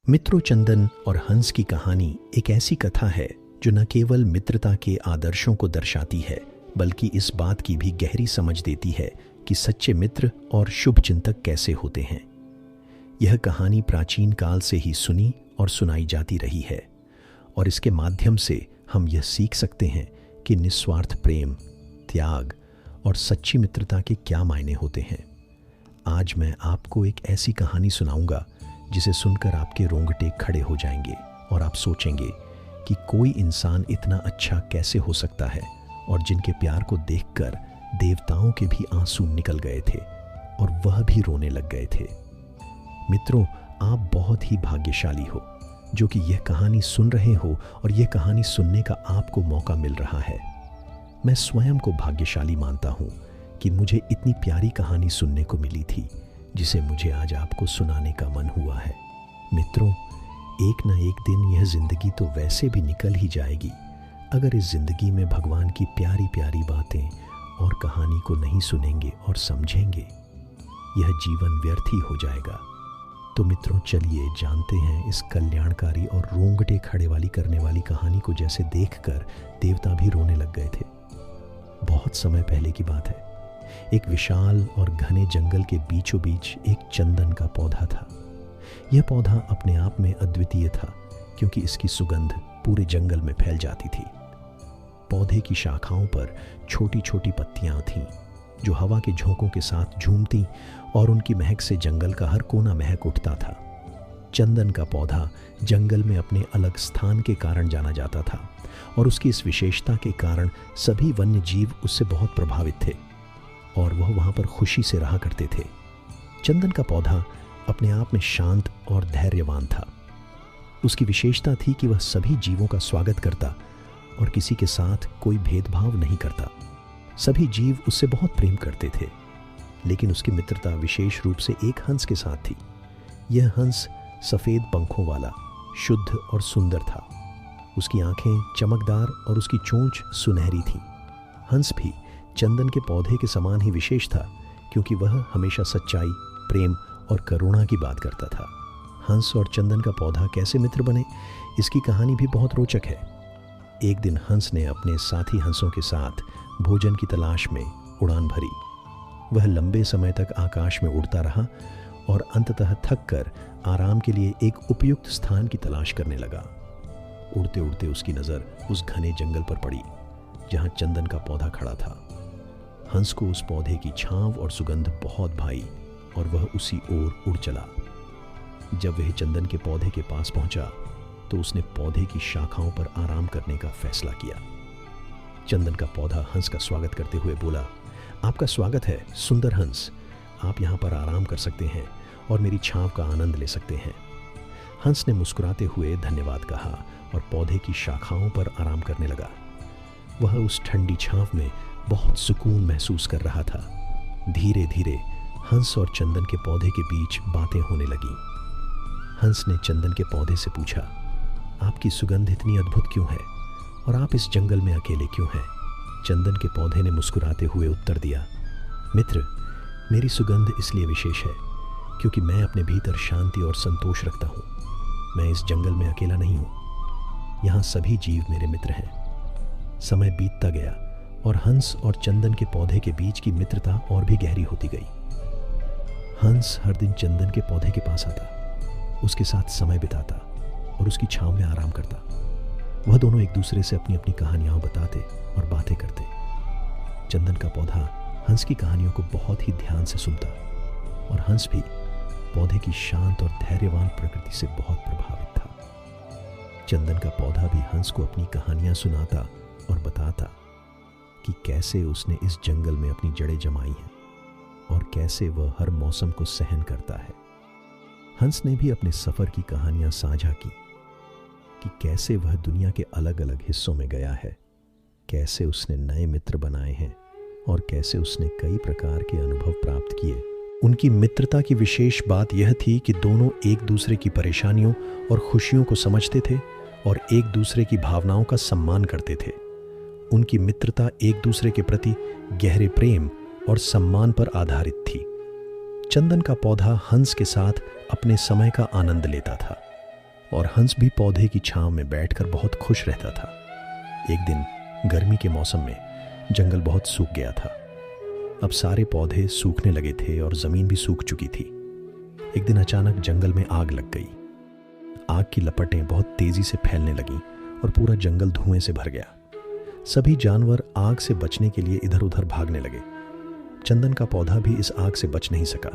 मित्रों, चंदन और हंस की कहानी एक ऐसी कथा है जो न केवल मित्रता के आदर्शों को दर्शाती है, बल्कि इस बात की भी गहरी समझ देती है कि सच्चे मित्र और शुभ चिंतक कैसे होते हैं। यह कहानी प्राचीन काल से ही सुनी और सुनाई जाती रही है और इसके माध्यम से हम यह सीख सकते हैं कि निस्वार्थ प्रेम, त्याग और सच्ची मित्रता के क्या मायने होते हैं। आज मैं आपको एक ऐसी कहानी सुनाऊंगा जिसे सुनकर आपके रोंगटे खड़े हो जाएंगे और आप सोचेंगे कि कोई इंसान इतना अच्छा कैसे हो सकता है, और जिनके प्यार को देखकर देवताओं के भी आंसू निकल गए थे और वह भी रोने लग गए थे। मित्रों, आप बहुत ही भाग्यशाली हो जो कि यह कहानी सुन रहे हो और यह कहानी सुनने का आपको मौका मिल रहा है। मैं स्वयं को भाग्यशाली मानता हूँ कि मुझे इतनी प्यारी कहानी सुनने को मिली थी जिसे मुझे आज आपको सुनाने का मन हुआ है। मित्रों, एक न एक दिन यह जिंदगी तो वैसे भी निकल ही जाएगी अगर इस जिंदगी में भगवान की प्यारी प्यारी बातें और कहानी को नहीं सुनेंगे और समझेंगे। यह जीवन व्यर्थ ही हो जाएगा। तो मित्रों, चलिए जानते हैं इस कल्याणकारी और रोंगटे खड़े वाली करने वाली कहानी को, जैसे देखकर देवता भी रोने लग गए थे। बहुत समय पहले की बात है। एक विशाल और घने जंगल के बीचों बीच एक चंदन का पौधा था। यह पौधा अपने आप में अद्वितीय था क्योंकि इसकी सुगंध पूरे जंगल में फैल जाती थी। पौधे की शाखाओं पर छोटी छोटी पत्तियां थीं जो हवा के झोंकों के साथ झूमती और उनकी महक से जंगल का हर कोना महक उठता था। चंदन का पौधा जंगल में अपने अलग स्थान के कारण जाना जाता था और उसकी इस विशेषता के कारण सभी वन्य जीव उससे बहुत प्रभावित थे और वह वहाँ पर खुशी से रहा करते थे। चंदन का पौधा अपने आप में शांत और धैर्यवान था। उसकी विशेषता थी कि वह सभी जीवों का स्वागत करता और किसी के साथ कोई भेदभाव नहीं करता। सभी जीव उससे बहुत प्रेम करते थे, लेकिन उसकी मित्रता विशेष रूप से एक हंस के साथ थी। यह हंस सफ़ेद पंखों वाला, शुद्ध और सुंदर था। उसकी आंखें चमकदार और उसकी चोंच सुनहरी थी। हंस भी चंदन के पौधे के समान ही विशेष था क्योंकि वह हमेशा सच्चाई, प्रेम और करुणा की बात करता था। हंस और चंदन का पौधा कैसे मित्र बने, इसकी कहानी भी बहुत रोचक है। एक दिन हंस ने अपने साथी हंसों के साथ भोजन की तलाश में उड़ान भरी। वह लंबे समय तक आकाश में उड़ता रहा और अंततः थक कर आराम के लिए एक उपयुक्त स्थान की तलाश करने लगा। उड़ते उड़ते उसकी नज़र उस घने जंगल पर पड़ी जहाँ चंदन का पौधा खड़ा था। हंस को उस पौधे की छांव और सुगंध बहुत भाई और वह उसी ओर उड़ चला। जब वह चंदन के पौधे के पास पहुंचा तो उसने पौधे की शाखाओं पर आराम करने का फैसला किया। चंदन का पौधा हंस का स्वागत करते हुए बोला, आपका स्वागत है सुंदर हंस। आप यहाँ पर आराम कर सकते हैं और मेरी छांव का आनंद ले सकते हैं। हंस ने मुस्कुराते हुए धन्यवाद कहा और पौधे की शाखाओं पर आराम करने लगा। वह उस ठंडी छांव में बहुत सुकून महसूस कर रहा था। धीरे धीरे हंस और चंदन के पौधे के बीच बातें होने लगीं। हंस ने चंदन के पौधे से पूछा, आपकी सुगंध इतनी अद्भुत क्यों है और आप इस जंगल में अकेले क्यों हैं? चंदन के पौधे ने मुस्कुराते हुए उत्तर दिया, मित्र, मेरी सुगंध इसलिए विशेष है क्योंकि मैं अपने भीतर शांति और संतोष रखता हूँ। मैं इस जंगल में अकेला नहीं हूँ। यहाँ सभी जीव मेरे मित्र हैं। समय बीतता गया और हंस और चंदन के पौधे के बीच की मित्रता और भी गहरी होती गई। हंस हर दिन चंदन के पौधे के पास आता, उसके साथ समय बिताता और उसकी छांव में आराम करता। वह दोनों एक दूसरे से अपनी अपनी कहानियां बताते और बातें करते। चंदन का पौधा हंस की कहानियों को बहुत ही ध्यान से सुनता और हंस भी पौधे की शांत और धैर्यवान प्रकृति से बहुत प्रभावित था। चंदन का पौधा भी हंस को अपनी कहानियां सुनाता और बताता कि कैसे उसने इस जंगल में अपनी जड़ें जमाई हैं और कैसे वह हर मौसम को सहन करता है। हंस ने भी अपने सफर की कहानियां साझा की कि कैसे वह दुनिया के अलग अलग हिस्सों में गया है, कैसे उसने नए मित्र बनाए हैं और कैसे उसने कई प्रकार के अनुभव प्राप्त किए। उनकी मित्रता की विशेष बात यह थी कि दोनों एक दूसरे की परेशानियों और खुशियों को समझते थे और एक दूसरे की भावनाओं का सम्मान करते थे। उनकी मित्रता एक दूसरे के प्रति गहरे प्रेम और सम्मान पर आधारित थी। चंदन का पौधा हंस के साथ अपने समय का आनंद लेता था। और हंस भी पौधे की छांव में बैठकर बहुत खुश रहता था। एक दिन गर्मी के मौसम में जंगल बहुत सूख गया था। अब सारे पौधे सूखने लगे थे और जमीन भी सूख चुकी थी। एक दिन अचानक जंगल में आग लग गई। आग की लपटें बहुत तेजी से फैलने लगीं और पूरा जंगल धुएं से भर गया। सभी जानवर आग से बचने के लिए इधर उधर भागने लगे। चंदन का पौधा भी इस आग से बच नहीं सका।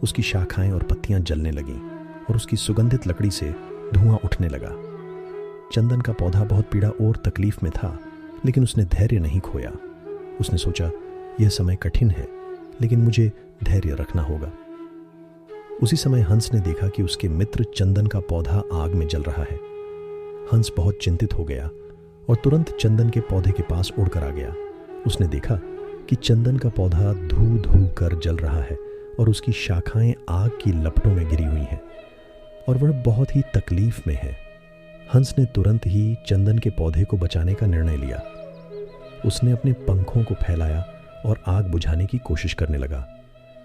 उसकी शाखाएं और पत्तियां जलने लगीं और उसकी सुगंधित लकड़ी से धुआं उठने लगा। चंदन का पौधा बहुत पीड़ा और तकलीफ में था, लेकिन उसने धैर्य नहीं खोया। उसने सोचा, यह समय कठिन है, लेकिन मुझे धैर्य रखना होगा। उसी समय हंस ने देखा कि उसके मित्र चंदन का पौधा आग में जल रहा है। हंस बहुत चिंतित हो गया और तुरंत चंदन के पौधे के पास उड़कर आ गया। उसने देखा कि चंदन का पौधा धू धू कर जल रहा है और उसकी शाखाएं आग की लपटों में गिरी हुई हैं और वह बहुत ही तकलीफ में है। हंस ने तुरंत ही चंदन के पौधे को बचाने का निर्णय लिया। उसने अपने पंखों को फैलाया और आग बुझाने की कोशिश करने लगा।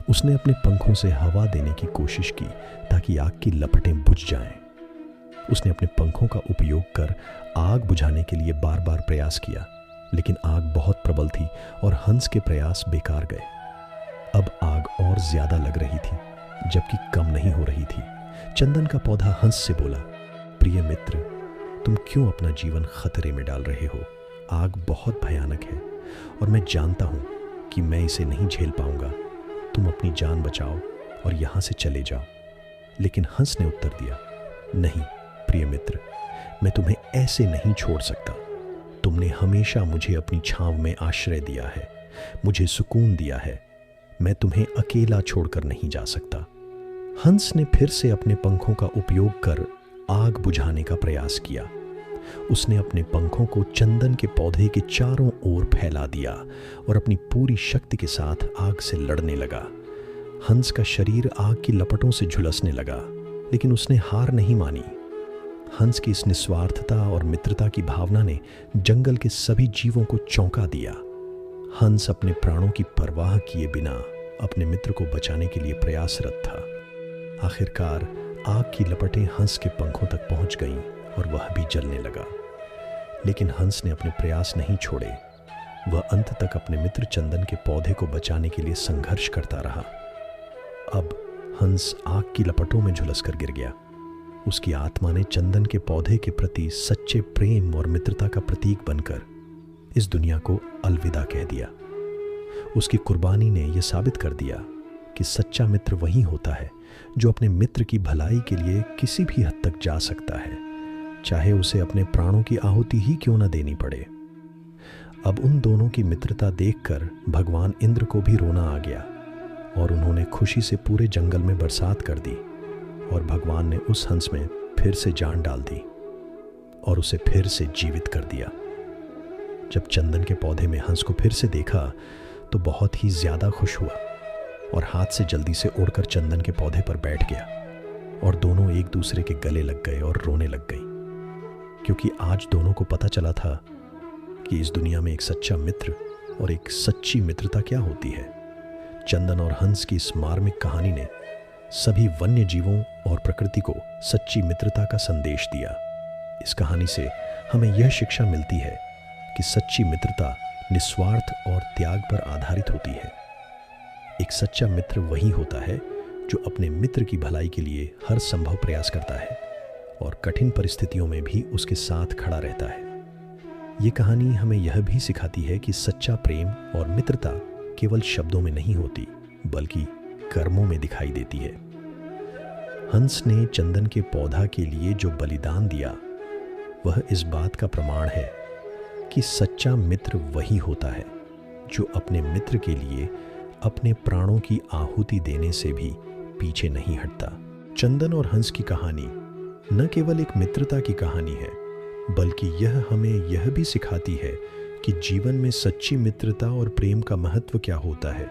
उसने अपने पंखों से हवा देने की कोशिश की ताकि आग की लपटें बुझ जाएं। उसने अपने पंखों का उपयोग कर आग बुझाने के लिए बार बार प्रयास किया, लेकिन आग बहुत प्रबल थी और हंस के प्रयास बेकार गए। अब आग और ज्यादा लग रही थी, जबकि कम नहीं हो रही थी। चंदन का पौधा हंस से बोला, प्रिय मित्र, तुम क्यों अपना जीवन खतरे में डाल रहे हो? आग बहुत भयानक है और मैं जानता हूं कि मैं इसे नहीं झेल पाऊंगा। तुम अपनी जान बचाओ और यहां से चले जाओ। लेकिन हंस ने उत्तर दिया, नहीं प्रिय मित्र, मैं तुम्हें ऐसे नहीं छोड़ सकता। तुमने हमेशा मुझे अपनी छांव में आश्रय दिया है, मुझे सुकून दिया है। मैं तुम्हें अकेला छोड़कर नहीं जा सकता। हंस ने फिर से अपने पंखों का उपयोग कर आग बुझाने का प्रयास किया। उसने अपने पंखों को चंदन के पौधे के चारों ओर फैला दिया और अपनी पूरी शक्ति के साथ आग से लड़ने लगा। हंस का शरीर आग की लपटों से झुलसने लगा, लेकिन उसने हार नहीं मानी। हंस की इस निस्वार्थता और मित्रता की भावना ने जंगल के सभी जीवों को चौंका दिया। हंस अपने प्राणों की परवाह किए बिना अपने मित्र को बचाने के लिए प्रयासरत था। आखिरकार आग की लपटें हंस के पंखों तक पहुंच गईं और वह भी जलने लगा। लेकिन हंस ने अपने प्रयास नहीं छोड़े। वह अंत तक अपने मित्र चंदन के पौधे को बचाने के लिए संघर्ष करता रहा। अब हंस आग की लपटों में झुलसकर गिर गया। उसकी आत्मा ने चंदन के पौधे के प्रति सच्चे प्रेम और मित्रता का प्रतीक बनकर इस दुनिया को अलविदा कह दिया। उसकी कुर्बानी ने यह साबित कर दिया कि सच्चा मित्र वही होता है जो अपने मित्र की भलाई के लिए किसी भी हद तक जा सकता है, चाहे उसे अपने प्राणों की आहुति ही क्यों न देनी पड़े। अब उन दोनों की मित्रता देखकर भगवान इंद्र को भी रोना आ गया और उन्होंने खुशी से पूरे जंगल में बरसात कर दी और भगवान ने उस हंस में फिर से जान डाल दी और उसे फिर से जीवित कर दिया। जब चंदन के पौधे में हंस को फिर से देखा तो बहुत ही ज्यादा खुश हुआ और हाथ से जल्दी से उड़कर चंदन के पौधे पर बैठ गया और दोनों एक दूसरे के गले लग गए और रोने लग गई, क्योंकि आज दोनों को पता चला था कि इस दुनिया में एक सच्चा मित्र और एक सच्ची मित्रता क्या होती है। चंदन और हंस की इस मार्मिक कहानी ने सभी वन्य जीवों और प्रकृति को सच्ची मित्रता का संदेश दिया। इस कहानी से हमें यह शिक्षा मिलती है कि सच्ची मित्रता निस्वार्थ और त्याग पर आधारित होती है। एक सच्चा मित्र वही होता है जो अपने मित्र की भलाई के लिए हर संभव प्रयास करता है और कठिन परिस्थितियों में भी उसके साथ खड़ा रहता है। ये कहानी हमें यह भी सिखाती है कि सच्चा प्रेम और मित्रता केवल शब्दों में नहीं होती, बल्कि कर्मों में दिखाई देती है। हंस ने चंदन के पौधा के लिए जो बलिदान दिया, वह इस बात का प्रमाण है कि सच्चा मित्र वही होता है जो अपने मित्र के लिए अपने प्राणों की आहुति देने से भी पीछे नहीं हटता। चंदन और हंस की कहानी न केवल एक मित्रता की कहानी है, बल्कि यह हमें यह भी सिखाती है कि जीवन में सच्ची मित्रता और प्रेम का महत्व क्या होता है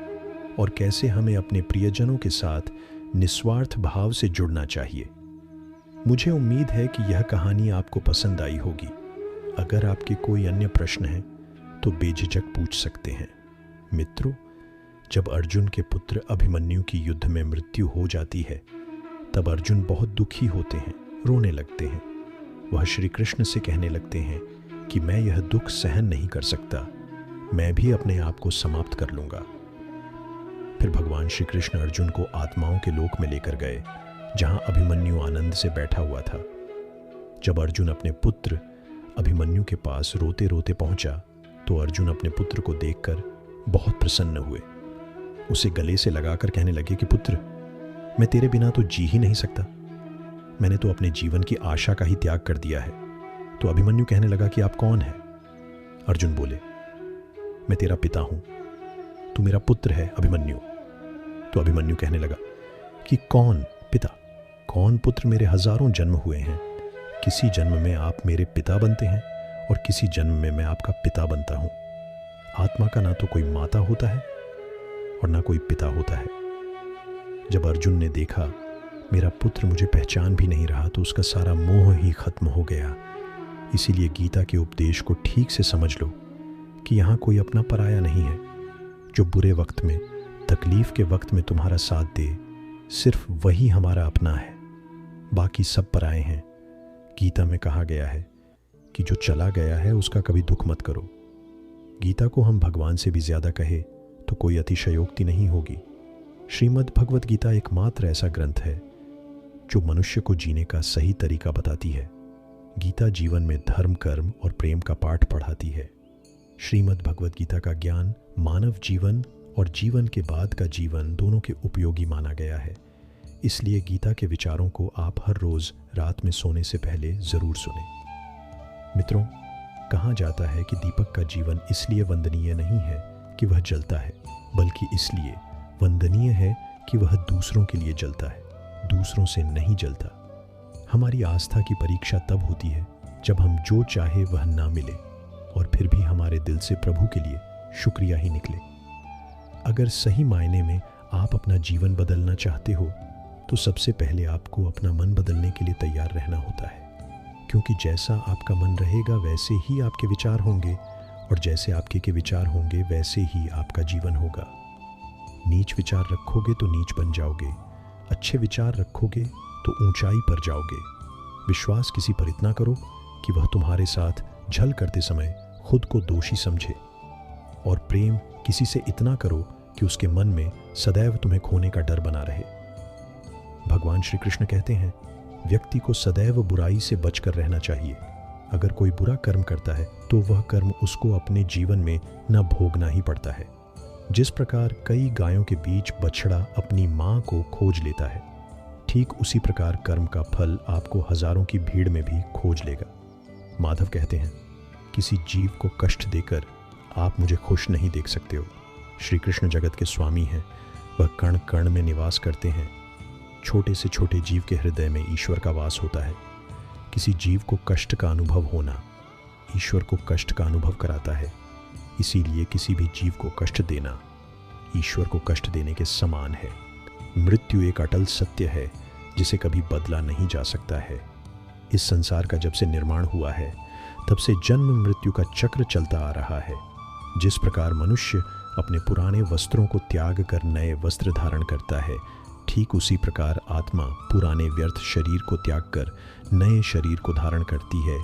और कैसे हमें अपने प्रियजनों के साथ निस्वार्थ भाव से जुड़ना चाहिए। मुझे उम्मीद है कि यह कहानी आपको पसंद आई होगी। अगर आपके कोई अन्य प्रश्न हैं तो बेझिझक पूछ सकते हैं। मित्रों, जब अर्जुन के पुत्र अभिमन्यु की युद्ध में मृत्यु हो जाती है, तब अर्जुन बहुत दुखी होते हैं रोने लगते हैं। वह श्री कृष्ण से कहने लगते हैं कि मैं यह दुख सहन नहीं कर सकता, मैं भी अपने आप को समाप्त कर लूंगा। फिर भगवान श्री कृष्ण अर्जुन को आत्माओं के लोक में लेकर गए, जहां अभिमन्यु आनंद से बैठा हुआ था। जब अर्जुन अपने पुत्र अभिमन्यु के पास रोते रोते पहुंचा, तो अर्जुन अपने पुत्र को देखकर बहुत प्रसन्न हुए। उसे गले से लगाकर कहने लगे कि पुत्र, मैं तेरे बिना तो जी ही नहीं सकता, मैंने तो अपने जीवन की आशा का ही त्याग कर दिया है। तो अभिमन्यु कहने लगा कि आप कौन है? अर्जुन बोले, मैं तेरा पिता हूं, तू मेरा पुत्र है अभिमन्यु। तो अभिमन्यु कहने लगा कि कौन पिता, कौन पुत्र? मेरे हजारों जन्म हुए हैं, किसी जन्म में आप मेरे पिता बनते हैं और किसी जन्म में मैं आपका पिता बनता हूं। आत्मा का ना तो कोई माता होता है और ना कोई पिता होता है। जब अर्जुन ने देखा मेरा पुत्र मुझे पहचान भी नहीं रहा, तो उसका सारा मोह ही खत्म हो गया। इसीलिए गीता के उपदेश को ठीक से समझ लो कि यहाँ कोई अपना पराया नहीं है। जो बुरे वक्त में, तकलीफ के वक्त में तुम्हारा साथ दे, सिर्फ वही हमारा अपना है, बाकी सब पराए हैं। गीता में कहा गया है कि जो चला गया है उसका कभी दुख मत करो। गीता को हम भगवान से भी ज्यादा कहे तो कोई अतिशयोक्ति नहीं होगी। श्रीमद् भगवत गीता एकमात्र ऐसा ग्रंथ है जो मनुष्य को जीने का सही तरीका बताती है। गीता जीवन में धर्म, कर्म और प्रेम का पाठ पढ़ाती है। श्रीमद् भगवत गीता का ज्ञान मानव जीवन और जीवन के बाद का जीवन दोनों के उपयोगी माना गया है। इसलिए गीता के विचारों को आप हर रोज रात में सोने से पहले जरूर सुनें। मित्रों, कहा जाता है कि दीपक का जीवन इसलिए वंदनीय नहीं है कि वह जलता है, बल्कि इसलिए वंदनीय है कि वह दूसरों के लिए जलता है, दूसरों से नहीं जलता। हमारी आस्था की परीक्षा तब होती है जब हम जो चाहे वह ना मिले और फिर भी हमारे दिल से प्रभु के लिए शुक्रिया ही निकले। अगर सही मायने में आप अपना जीवन बदलना चाहते हो तो सबसे पहले आपको अपना मन बदलने के लिए तैयार रहना होता है, क्योंकि जैसा आपका मन रहेगा वैसे ही आपके विचार होंगे और जैसे आपके के विचार होंगे वैसे ही आपका जीवन होगा। नीच विचार रखोगे तो नीच बन जाओगे, अच्छे विचार रखोगे तो ऊंचाई पर जाओगे। विश्वास किसी पर इतना करो कि वह तुम्हारे साथ छल करते समय खुद को दोषी समझे, और प्रेम किसी से इतना करो कि उसके मन में सदैव तुम्हें खोने का डर बना रहे। भगवान श्री कृष्ण कहते हैं, व्यक्ति को सदैव बुराई से बचकर रहना चाहिए। अगर कोई बुरा कर्म करता है तो वह कर्म उसको अपने जीवन में न भोगना ही पड़ता है। जिस प्रकार कई गायों के बीच बछड़ा अपनी मां को खोज लेता है, ठीक उसी प्रकार कर्म का फल आपको हजारों की भीड़ में भी खोज लेगा। माधव कहते हैं, किसी जीव को कष्ट देकर आप मुझे खुश नहीं देख सकते हो। श्री कृष्ण जगत के स्वामी हैं, वह कण कण में निवास करते हैं। छोटे से छोटे जीव के हृदय में ईश्वर का वास होता है। किसी जीव को कष्ट का अनुभव होना ईश्वर को कष्ट का अनुभव कराता है। इसीलिए किसी भी जीव को कष्ट देना ईश्वर को कष्ट देने के समान है। मृत्यु एक अटल सत्य है जिसे कभी बदला नहीं जा सकता है। इस संसार का जब से निर्माण हुआ है तब से जन्म मृत्यु का चक्र चलता आ रहा है। जिस प्रकार मनुष्य अपने पुराने वस्त्रों को त्याग कर नए वस्त्र धारण करता है, ठीक उसी प्रकार आत्मा पुराने व्यर्थ शरीर को त्याग कर नए शरीर को धारण करती है।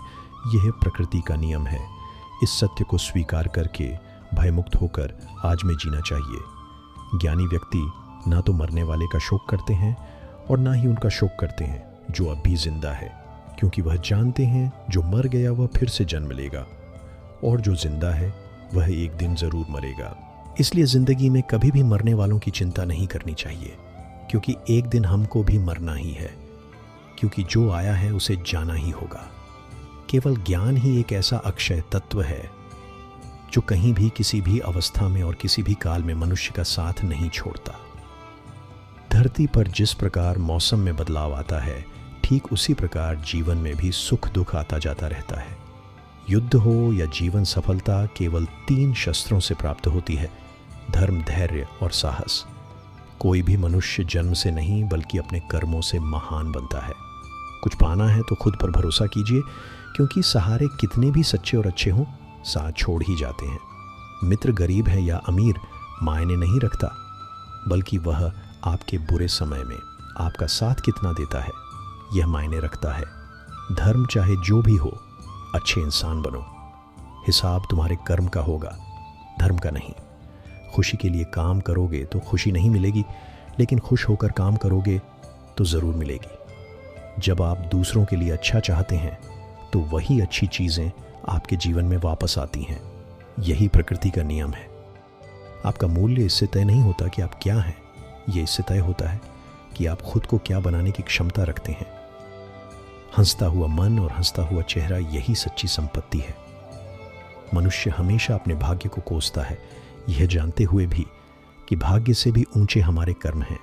यह प्रकृति का नियम है। इस सत्य को स्वीकार करके भयमुक्त होकर आज में जीना चाहिए। ज्ञानी व्यक्ति ना तो मरने वाले का शोक करते हैं और ना ही उनका शोक करते हैं जो अब भी जिंदा है, क्योंकि वह जानते हैं जो मर गया वह फिर से जन्म लेगा और जो जिंदा है वह एक दिन जरूर मरेगा। इसलिए जिंदगी में कभी भी मरने वालों की चिंता नहीं करनी चाहिए, क्योंकि एक दिन हमको भी मरना ही है, क्योंकि जो आया है उसे जाना ही होगा। केवल ज्ञान ही एक ऐसा अक्षय तत्व है जो कहीं भी किसी भी अवस्था में और किसी भी काल में मनुष्य का साथ नहीं छोड़ता। धरती पर जिस प्रकार मौसम में बदलाव आता है, ठीक उसी प्रकार जीवन में भी सुख दुख आता जाता रहता है। युद्ध हो या जीवन सफलता केवल 3 शस्त्रों से प्राप्त होती है: धर्म, धैर्य और साहस। कोई भी मनुष्य जन्म से नहीं बल्कि अपने कर्मों से महान बनता है। कुछ पाना है तो खुद पर भरोसा कीजिए, क्योंकि सहारे कितने भी सच्चे और अच्छे हों, साथ छोड़ ही जाते हैं। मित्र गरीब है या अमीर मायने नहीं रखता, बल्कि वह आपके बुरे समय में आपका साथ कितना देता है यह मायने रखता है। धर्म चाहे जो भी हो, अच्छे इंसान बनो। हिसाब तुम्हारे कर्म का होगा, धर्म का नहीं। खुशी के लिए काम करोगे तो खुशी नहीं मिलेगी, लेकिन खुश होकर काम करोगे तो ज़रूर मिलेगी। जब आप दूसरों के लिए अच्छा चाहते हैं तो वही अच्छी चीज़ें आपके जीवन में वापस आती हैं। यही प्रकृति का नियम है। आपका मूल्य इससे तय नहीं होता कि आप क्या हैं, ये इससे तय होता है कि आप खुद को क्या बनाने की क्षमता रखते हैं। हंसता हुआ मन और हंसता हुआ चेहरा, यही सच्ची संपत्ति है। मनुष्य हमेशा अपने भाग्य को कोसता है, यह जानते हुए भी कि भाग्य से भी ऊंचे हमारे कर्म हैं।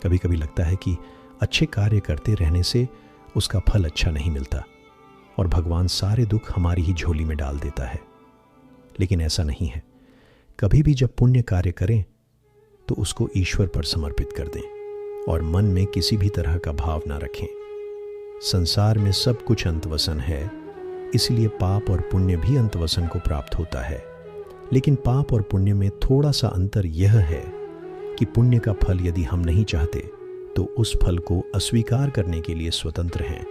कभी कभी लगता है कि अच्छे कार्य करते रहने से उसका फल अच्छा नहीं मिलता और भगवान सारे दुख हमारी ही झोली में डाल देता है। लेकिन ऐसा नहीं है। कभी भी जब पुण्य कार्य करें तो उसको ईश्वर पर समर्पित कर दें और मन में किसी भी तरह का भाव ना रखें। संसार में सब कुछ अंतवसन है, इसलिए पाप और पुण्य भी अंतवसन को प्राप्त होता है। लेकिन पाप और पुण्य में थोड़ा सा अंतर यह है कि पुण्य का फल यदि हम नहीं चाहते तो उस फल को अस्वीकार करने के लिए स्वतंत्र हैं।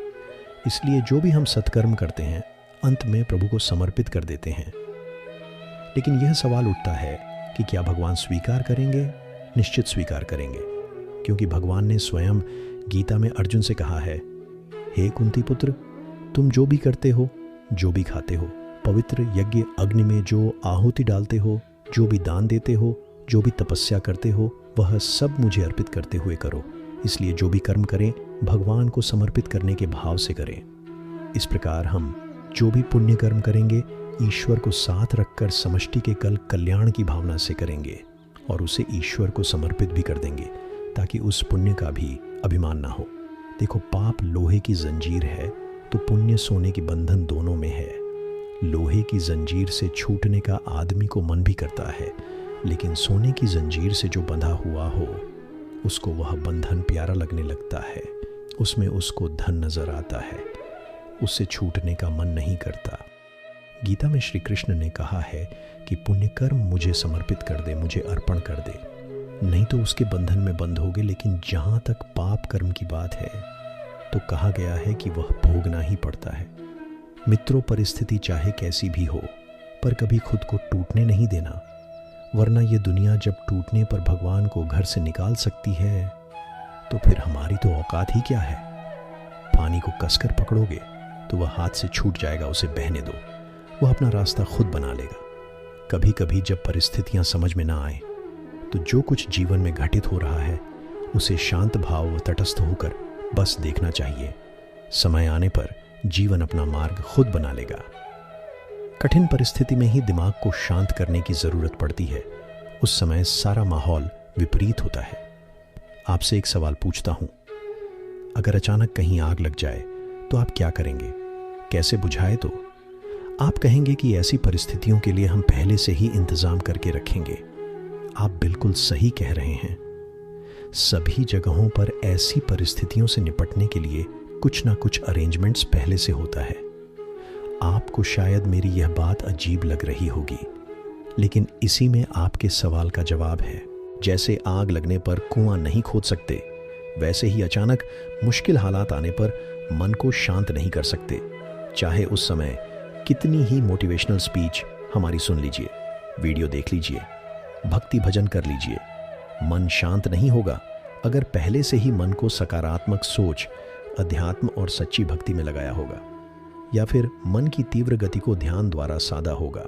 इसलिए जो भी हम सत्कर्म करते हैं अंत में प्रभु को समर्पित कर देते हैं। लेकिन यह सवाल उठता है कि क्या भगवान स्वीकार करेंगे? निश्चित स्वीकार करेंगे, क्योंकि भगवान ने स्वयं गीता में अर्जुन से कहा है, हे कुंती पुत्र, तुम जो भी करते हो, जो भी खाते हो, पवित्र यज्ञ अग्नि में जो आहुति डालते हो, जो भी दान देते हो, जो भी तपस्या करते हो, वह सब मुझे अर्पित करते हुए करो। इसलिए जो भी कर्म करें भगवान को समर्पित करने के भाव से करें। इस प्रकार हम जो भी पुण्य कर्म करेंगे ईश्वर को साथ रखकर समष्टि के कल्याण की भावना से करेंगे और उसे ईश्वर को समर्पित भी कर देंगे, ताकि उस पुण्य का भी अभिमान ना हो। देखो, पाप लोहे की जंजीर है तो पुण्य सोने के बंधन दोनों में है। लोहे की जंजीर से छूटने का आदमी को मन भी करता है, लेकिन सोने की जंजीर से जो बंधा हुआ हो उसको वह बंधन प्यारा लगने लगता है, उसमें उसको धन नजर आता है, उससे छूटने का मन नहीं करता। गीता में श्री कृष्ण ने कहा है कि पुण्य कर्म मुझे समर्पित कर दे, मुझे अर्पण कर दे, नहीं तो उसके बंधन में बंधोगे। लेकिन जहां तक पाप कर्म की बात है तो कहा गया है कि वह भोगना ही पड़ता है। मित्रों, परिस्थिति चाहे कैसी भी हो, पर कभी खुद को टूटने नहीं देना, वरना ये दुनिया जब टूटने पर भगवान को घर से निकाल सकती है तो फिर हमारी तो औकात ही क्या है। पानी को कसकर पकड़ोगे तो वह हाथ से छूट जाएगा, उसे बहने दो, वह अपना रास्ता खुद बना लेगा। कभी कभी जब परिस्थितियां समझ में ना आए तो जो कुछ जीवन में घटित हो रहा है उसे शांत भाव व तटस्थ होकर बस देखना चाहिए। समय आने पर जीवन अपना मार्ग खुद बना लेगा। कठिन परिस्थिति में ही दिमाग को शांत करने की जरूरत पड़ती है। उस समय सारा माहौल विपरीत होता है। आपसे एक सवाल पूछता हूं, अगर अचानक कहीं आग लग जाए तो आप क्या करेंगे? कैसे बुझाए? तो आप कहेंगे कि ऐसी परिस्थितियों के लिए हम पहले से ही इंतजाम करके रखेंगे। आप बिल्कुल सही कह रहे हैं। सभी जगहों पर ऐसी परिस्थितियों से निपटने के लिए कुछ ना कुछ अरेंजमेंट्स पहले से होता है। आपको शायद मेरी यह बात अजीब लग रही होगी, लेकिन इसी में आपके सवाल का जवाब है। जैसे आग लगने पर कुआं नहीं खोद सकते, वैसे ही अचानक मुश्किल हालात आने पर मन को शांत नहीं कर सकते। चाहे उस समय कितनी ही मोटिवेशनल स्पीच हमारी सुन लीजिए, वीडियो देख लीजिए, भक्ति भजन कर लीजिए, मन शांत नहीं होगा अगर पहले से ही मन को सकारात्मक सोच, अध्यात्म और सच्ची भक्ति में लगाया होगा, या फिर मन की तीव्र गति को ध्यान द्वारा साधा होगा।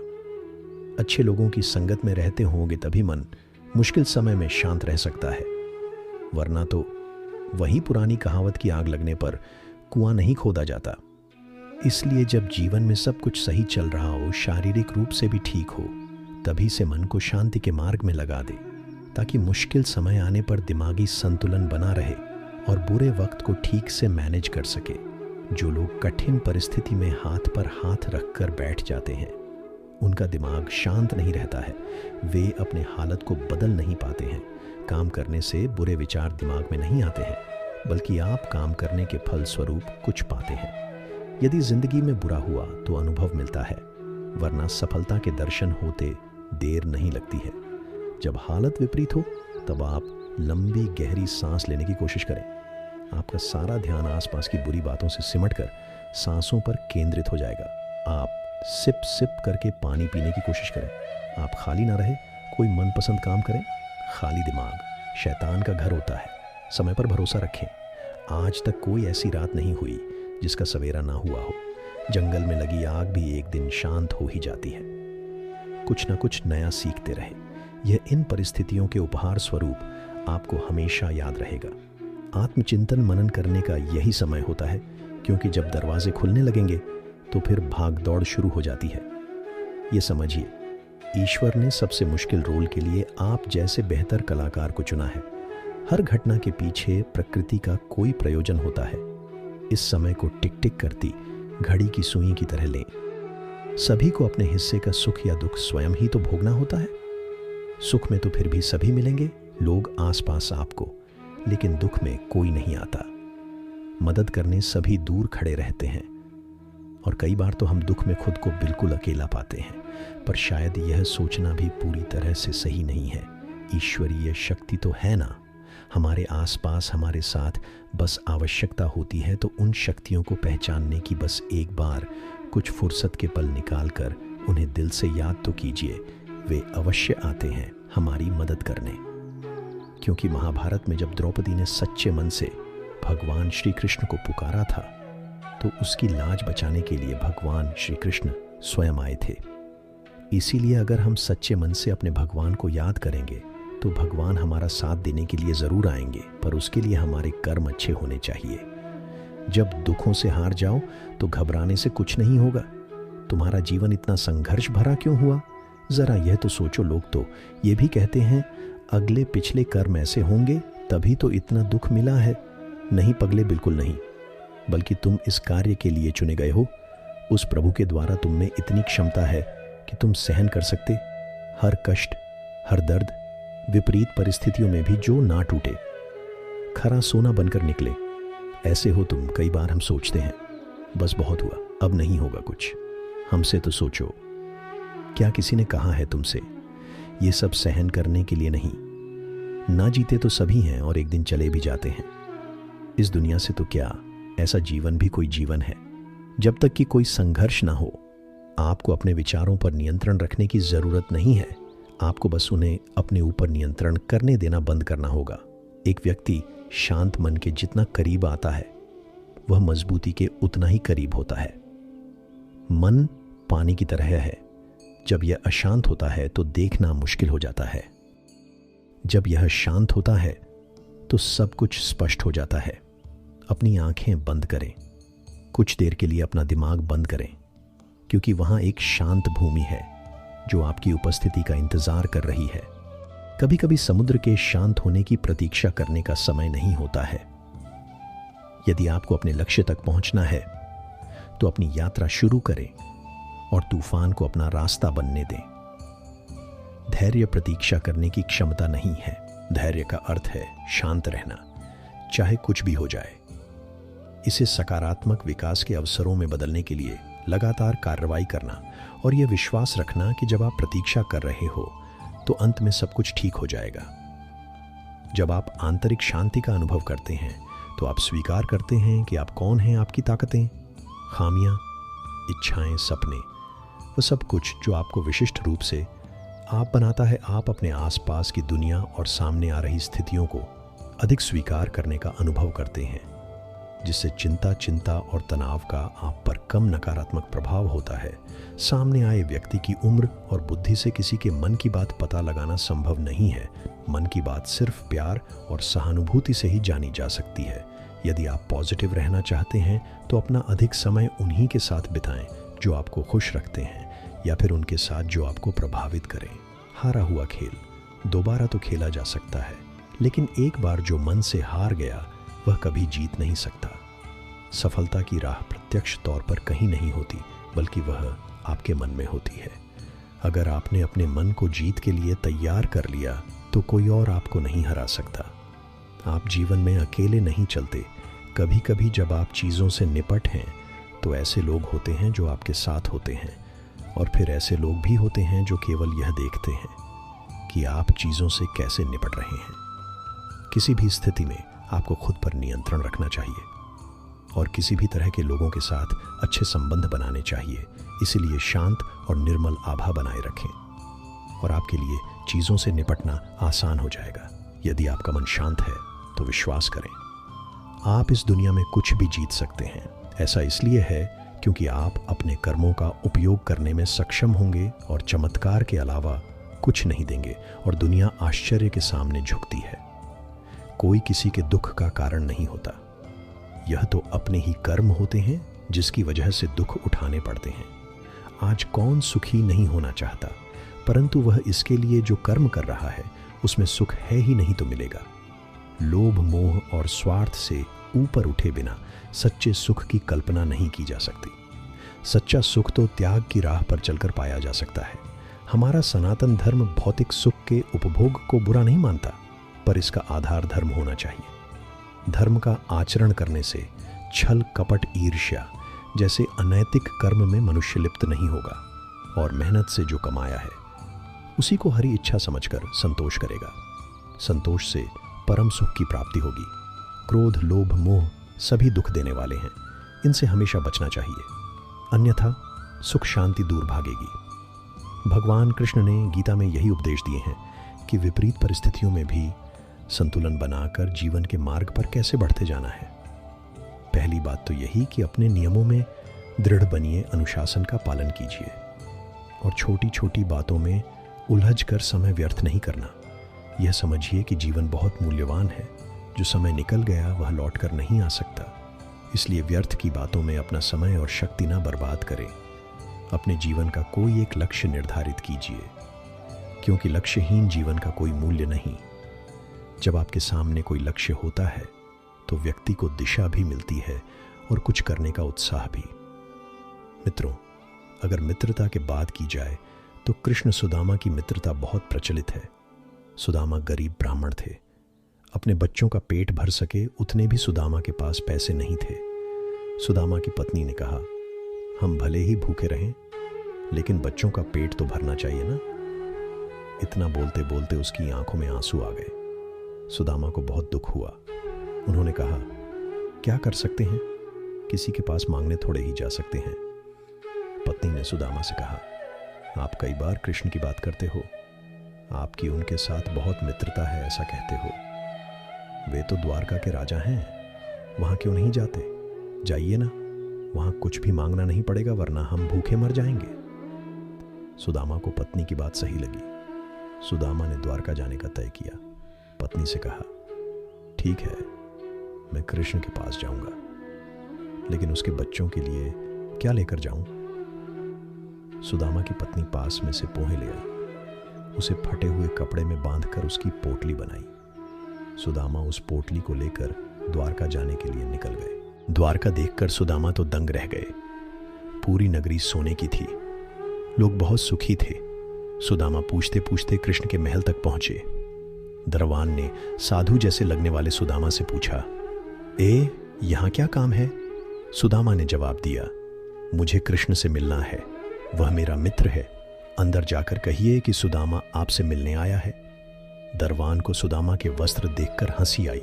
अच्छे लोगों की संगत में रहते होंगे तभी मन मुश्किल समय में शांत रह सकता है, वरना तो वही पुरानी कहावत की आग लगने पर कुआं नहीं खोदा जाता। इसलिए जब जीवन में सब कुछ सही चल रहा हो, शारीरिक रूप से भी ठीक हो, तभी से मन को शांति के मार्ग में लगा दे, ताकि मुश्किल समय आने पर दिमागी संतुलन बना रहे और बुरे वक्त को ठीक से मैनेज कर सके। जो लोग कठिन परिस्थिति में हाथ पर हाथ रखकर बैठ जाते हैं, उनका दिमाग शांत नहीं रहता है, वे अपने हालत को बदल नहीं पाते हैं। काम करने से बुरे विचार दिमाग में नहीं आते हैं, बल्कि आप काम करने के फल स्वरूप कुछ पाते हैं। यदि जिंदगी में बुरा हुआ तो अनुभव मिलता है, वरना सफलता के दर्शन होते देर नहीं लगती है। जब हालत विपरीत हो तब आप लंबी गहरी सांस लेने की कोशिश करें। आपका सारा ध्यान आसपास की बुरी बातों से सिमटकर सांसों पर केंद्रित हो जाएगा। आप सिप सिप करके पानी पीने की कोशिश करें। आप खाली ना रहे, कोई मनपसंद काम करें। खाली दिमाग शैतान का घर होता है। समय पर भरोसा रखें। आज तक कोई ऐसी रात नहीं हुई जिसका सवेरा ना हुआ हो। जंगल में लगी आग भी एक दिन शांत हो ही जाती है। कुछ ना कुछ नया सीखते रहे। यह इन परिस्थितियों के उपहार स्वरूप आपको हमेशा याद रहेगा। आत्मचिंतन मनन करने का यही समय होता है, क्योंकि जब दरवाजे खुलने लगेंगे तो फिर भाग दौड़ शुरू हो जाती है। ये समझिए, ईश्वर ने सबसे मुश्किल रोल के लिए आप जैसे बेहतर कलाकार को चुना है। हर घटना के पीछे प्रकृति का कोई प्रयोजन होता है। इस समय को टिक टिक करती घड़ी की सुई की तरह लें। सभी को अपने हिस्से का सुख या दुख स्वयं ही तो भोगना होता है। सुख में तो फिर भी सभी मिलेंगे, लोग आसपास आपको, लेकिन दुख में कोई नहीं आता। मदद करने सभी दूर खड़े रहते हैं, और कई बार तो हम दुख में खुद को बिल्कुल अकेला पाते हैं। पर शायद यह सोचना भी पूरी तरह से सही नहीं है। ईश्वरीय शक्ति तो है ना हमारे आसपास, हमारे साथ। बस आवश्यकता होती है तो उन शक्तियों को पहचानने की। बस एक बार कुछ फुर्सत के पल निकालकर उन्हें दिल से याद तो कीजिए। वे अवश्य आते हैं हमारी मदद करने। क्योंकि महाभारत में जब द्रौपदी ने सच्चे मन से भगवान श्री कृष्ण को पुकारा था, तो उसकी लाज बचाने के लिए भगवान श्री कृष्ण स्वयं आए थे। इसीलिए अगर हम सच्चे मन से अपने भगवान को याद करेंगे तो भगवान हमारा साथ देने के लिए ज़रूर आएंगे। पर उसके लिए हमारे कर्म अच्छे होने चाहिए। जब दुखों से हार जाओ तो घबराने से कुछ नहीं होगा। तुम्हारा जीवन इतना संघर्ष भरा क्यों हुआ? ज़रा यह तो सोचो। लोग तो ये भी कहते हैं अगले पिछले कर्म ऐसे होंगे तभी तो इतना दुख मिला है। नहीं पगले, बिल्कुल नहीं। बल्कि तुम इस कार्य के लिए चुने गए हो। उस प्रभु के द्वारा तुम में इतनी क्षमता है कि तुम सहन कर सकते हर कष्ट, हर दर्द, विपरीत परिस्थितियों में भी जो ना टूटे, खरा सोना बनकर निकले। ऐसे हो तुम। कई बार हम सोचते हैं बस बहुत हुआ, अब नहीं होगा कुछ। हमसे तो सोचो, क्या किसी ने कहा है तुमसे ये सब सहन करने के लिए नहीं? ना जीते तो सभी हैं और एक दिन चले भी जाते हैं। इस दुनिया से तो क्या, ऐसा जीवन भी कोई जीवन है। जब तक कि कोई संघर्ष ना हो, आपको अपने विचारों पर नियंत्रण रखने की जरूरत नहीं है। आपको बस उन्हें अपने ऊपर नियंत्रण करने देना बंद करना होगा। एक व्यक्ति शांत मन के जितना करीब आता है, वह मजबूती के उतना ही करीब होता है। मन पानी की तरह है। जब यह अशांत होता है तो देखना मुश्किल हो जाता है। जब यह शांत होता है तो सब कुछ स्पष्ट हो जाता है। अपनी आंखें बंद करें। कुछ देर के लिए अपना दिमाग बंद करें, क्योंकि वहां एक शांत भूमि है जो आपकी उपस्थिति का इंतजार कर रही है। कभी कभी समुद्र के शांत होने की प्रतीक्षा करने का समय नहीं होता है। यदि आपको अपने लक्ष्य तक पहुंचना है तो अपनी यात्रा शुरू करें और तूफान को अपना रास्ता बनने दें। धैर्य प्रतीक्षा करने की क्षमता नहीं है। धैर्य का अर्थ है शांत रहना, चाहे कुछ भी हो जाए। इसे सकारात्मक विकास के अवसरों में बदलने के लिए लगातार कार्रवाई करना और यह विश्वास रखना कि जब आप प्रतीक्षा कर रहे हो तो अंत में सब कुछ ठीक हो जाएगा। जब आप आंतरिक शांति का अनुभव करते हैं तो आप स्वीकार करते हैं कि आप कौन हैं। आपकी ताकतें, खामियां, इच्छाएं, सपने, वो सब कुछ जो आपको विशिष्ट रूप से आप बनाता है। आप अपने आसपास की दुनिया और सामने आ रही स्थितियों को अधिक स्वीकार करने का अनुभव करते हैं, जिससे चिंता और तनाव का आप पर कम नकारात्मक प्रभाव होता है। सामने आए व्यक्ति की उम्र और बुद्धि से किसी के मन की बात पता लगाना संभव नहीं है। मन की बात सिर्फ प्यार और सहानुभूति से ही जानी जा सकती है। यदि आप पॉजिटिव रहना चाहते हैं तो अपना अधिक समय उन्हीं के साथ बिताएं जो आपको खुश रखते हैं, या फिर उनके साथ जो आपको प्रभावित करें। हारा हुआ खेल दोबारा तो खेला जा सकता है, लेकिन एक बार जो मन से हार गया वह कभी जीत नहीं सकता। सफलता की राह प्रत्यक्ष तौर पर कहीं नहीं होती, बल्कि वह आपके मन में होती है। अगर आपने अपने मन को जीत के लिए तैयार कर लिया तो कोई और आपको नहीं हरा सकता। आप जीवन में अकेले नहीं चलते। कभी कभी जब आप चीज़ों से निपट हैं तो ऐसे लोग होते हैं जो आपके साथ होते हैं, और फिर ऐसे लोग भी होते हैं जो केवल यह देखते हैं कि आप चीज़ों से कैसे निपट रहे हैं। किसी भी स्थिति में आपको खुद पर नियंत्रण रखना चाहिए और किसी भी तरह के लोगों के साथ अच्छे संबंध बनाने चाहिए। इसीलिए शांत और निर्मल आभा बनाए रखें और आपके लिए चीज़ों से निपटना आसान हो जाएगा। यदि आपका मन शांत है तो विश्वास करें, आप इस दुनिया में कुछ भी जीत सकते हैं। ऐसा इसलिए है क्योंकि आप अपने कर्मों का उपयोग करने में सक्षम होंगे और चमत्कार के अलावा कुछ नहीं देंगे और दुनिया आश्चर्य के सामने झुकती है। कोई किसी के दुख का कारण नहीं होता, यह तो अपने ही कर्म होते हैं जिसकी वजह से दुख उठाने पड़ते हैं। आज कौन सुखी नहीं होना चाहता, परंतु वह इसके लिए जो कर्म कर रहा है उसमें सुख है ही नहीं तो मिलेगा। लोभ, मोह और स्वार्थ से ऊपर उठे बिना सच्चे सुख की कल्पना नहीं की जा सकती। सच्चा सुख तो त्याग की राह पर चलकर पाया जा सकता है। हमारा सनातन धर्म भौतिक सुख के उपभोग को बुरा नहीं मानता, पर इसका आधार धर्म होना चाहिए। धर्म का आचरण करने से छल, कपट, ईर्ष्या जैसे अनैतिक कर्म में मनुष्य लिप्त नहीं होगा और मेहनत से जो कमाया है उसी को हरी इच्छा समझकर संतोष करेगा। संतोष से परम सुख की प्राप्ति होगी। क्रोध, लोभ, मोह सभी दुख देने वाले हैं, इनसे हमेशा बचना चाहिए, अन्यथा सुख शांति दूर भागेगी। भगवान कृष्ण ने गीता में यही उपदेश दिए हैं कि विपरीत परिस्थितियों में भी संतुलन बनाकर जीवन के मार्ग पर कैसे बढ़ते जाना है। पहली बात तो यही कि अपने नियमों में दृढ़ बनिए, अनुशासन का पालन कीजिए और छोटी छोटी बातों में उलझ कर समय व्यर्थ नहीं करना। यह समझिए कि जीवन बहुत मूल्यवान है, जो समय निकल गया वह लौट कर नहीं आ सकता। इसलिए व्यर्थ की बातों में अपना समय और शक्ति ना बर्बाद करें। अपने जीवन का कोई एक लक्ष्य निर्धारित कीजिए, क्योंकि लक्ष्यहीन जीवन का कोई मूल्य नहीं। जब आपके सामने कोई लक्ष्य होता है तो व्यक्ति को दिशा भी मिलती है और कुछ करने का उत्साह भी। मित्रों, अगर मित्रता के बात की जाए तो कृष्ण सुदामा की मित्रता बहुत प्रचलित है। सुदामा गरीब ब्राह्मण थे। अपने बच्चों का पेट भर सके उतने भी सुदामा के पास पैसे नहीं थे। सुदामा की पत्नी ने कहा, हम भले ही भूखे रहें लेकिन बच्चों का पेट तो भरना चाहिए ना। इतना बोलते बोलते उसकी आंखों में आंसू आ गए। सुदामा को बहुत दुख हुआ। उन्होंने कहा, क्या कर सकते हैं, किसी के पास मांगने थोड़े ही जा सकते हैं। पत्नी ने सुदामा से कहा, आप कई बार कृष्ण की बात करते हो, आपकी उनके साथ बहुत मित्रता है ऐसा कहते हो। वे तो द्वारका के राजा हैं, वहां क्यों नहीं जाते? जाइए ना, वहां कुछ भी मांगना नहीं पड़ेगा, वरना हम भूखे मर जाएंगे। सुदामा को पत्नी की बात सही लगी। सुदामा ने द्वारका जाने का तय किया। पत्नी से कहा, ठीक है, मैं कृष्ण के पास जाऊंगा, लेकिन उसके बच्चों के लिए क्या लेकर जाऊं? सुदामा की पत्नी पास में से पोहे ले आई। उसे फटे हुए कपड़े में बांधकर उसकी पोटली बनाई। सुदामा उस पोटली को लेकर द्वारका जाने के लिए निकल गए। द्वारका देखकर सुदामा तो दंग रह गए। पूरी नगरी सोने की थी, लोग बहुत सुखी थे। सुदामा पूछते पूछते कृष्ण के महल तक पहुंचे। दरवान ने साधु जैसे लगने वाले सुदामा से पूछा, यहाँ क्या काम है? सुदामा ने जवाब दिया, मुझे कृष्ण से मिलना है, वह मेरा मित्र है। अंदर जाकर कहिए कि सुदामा आपसे मिलने आया है। दरवान को सुदामा के वस्त्र देखकर हंसी आई।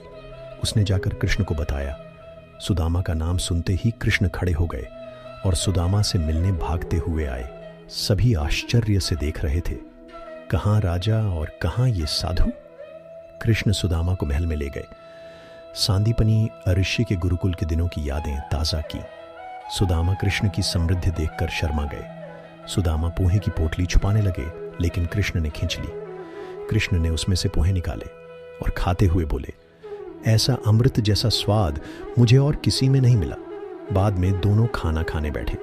उसने जाकर कृष्ण को बताया। सुदामा का नाम सुनते ही कृष्ण खड़े हो गए और सुदामा से मिलने भागते हुए आए। सभी आश्चर्य से देख रहे थे, कहाँ राजा और कहाँ ये साधु। कृष्ण सुदामा को महल में ले गए। सांदीपनी ऋषि के गुरुकुल के दिनों की यादें ताज़ा की। सुदामा कृष्ण की समृद्धि देखकर शर्मा गए। सुदामा पोहे की पोटली छुपाने लगे, लेकिन कृष्ण ने खींच ली। कृष्ण ने उसमें से पोहे निकाले और खाते हुए बोले, ऐसा अमृत जैसा स्वाद मुझे और किसी में नहीं मिला। बाद में दोनों खाना खाने बैठे।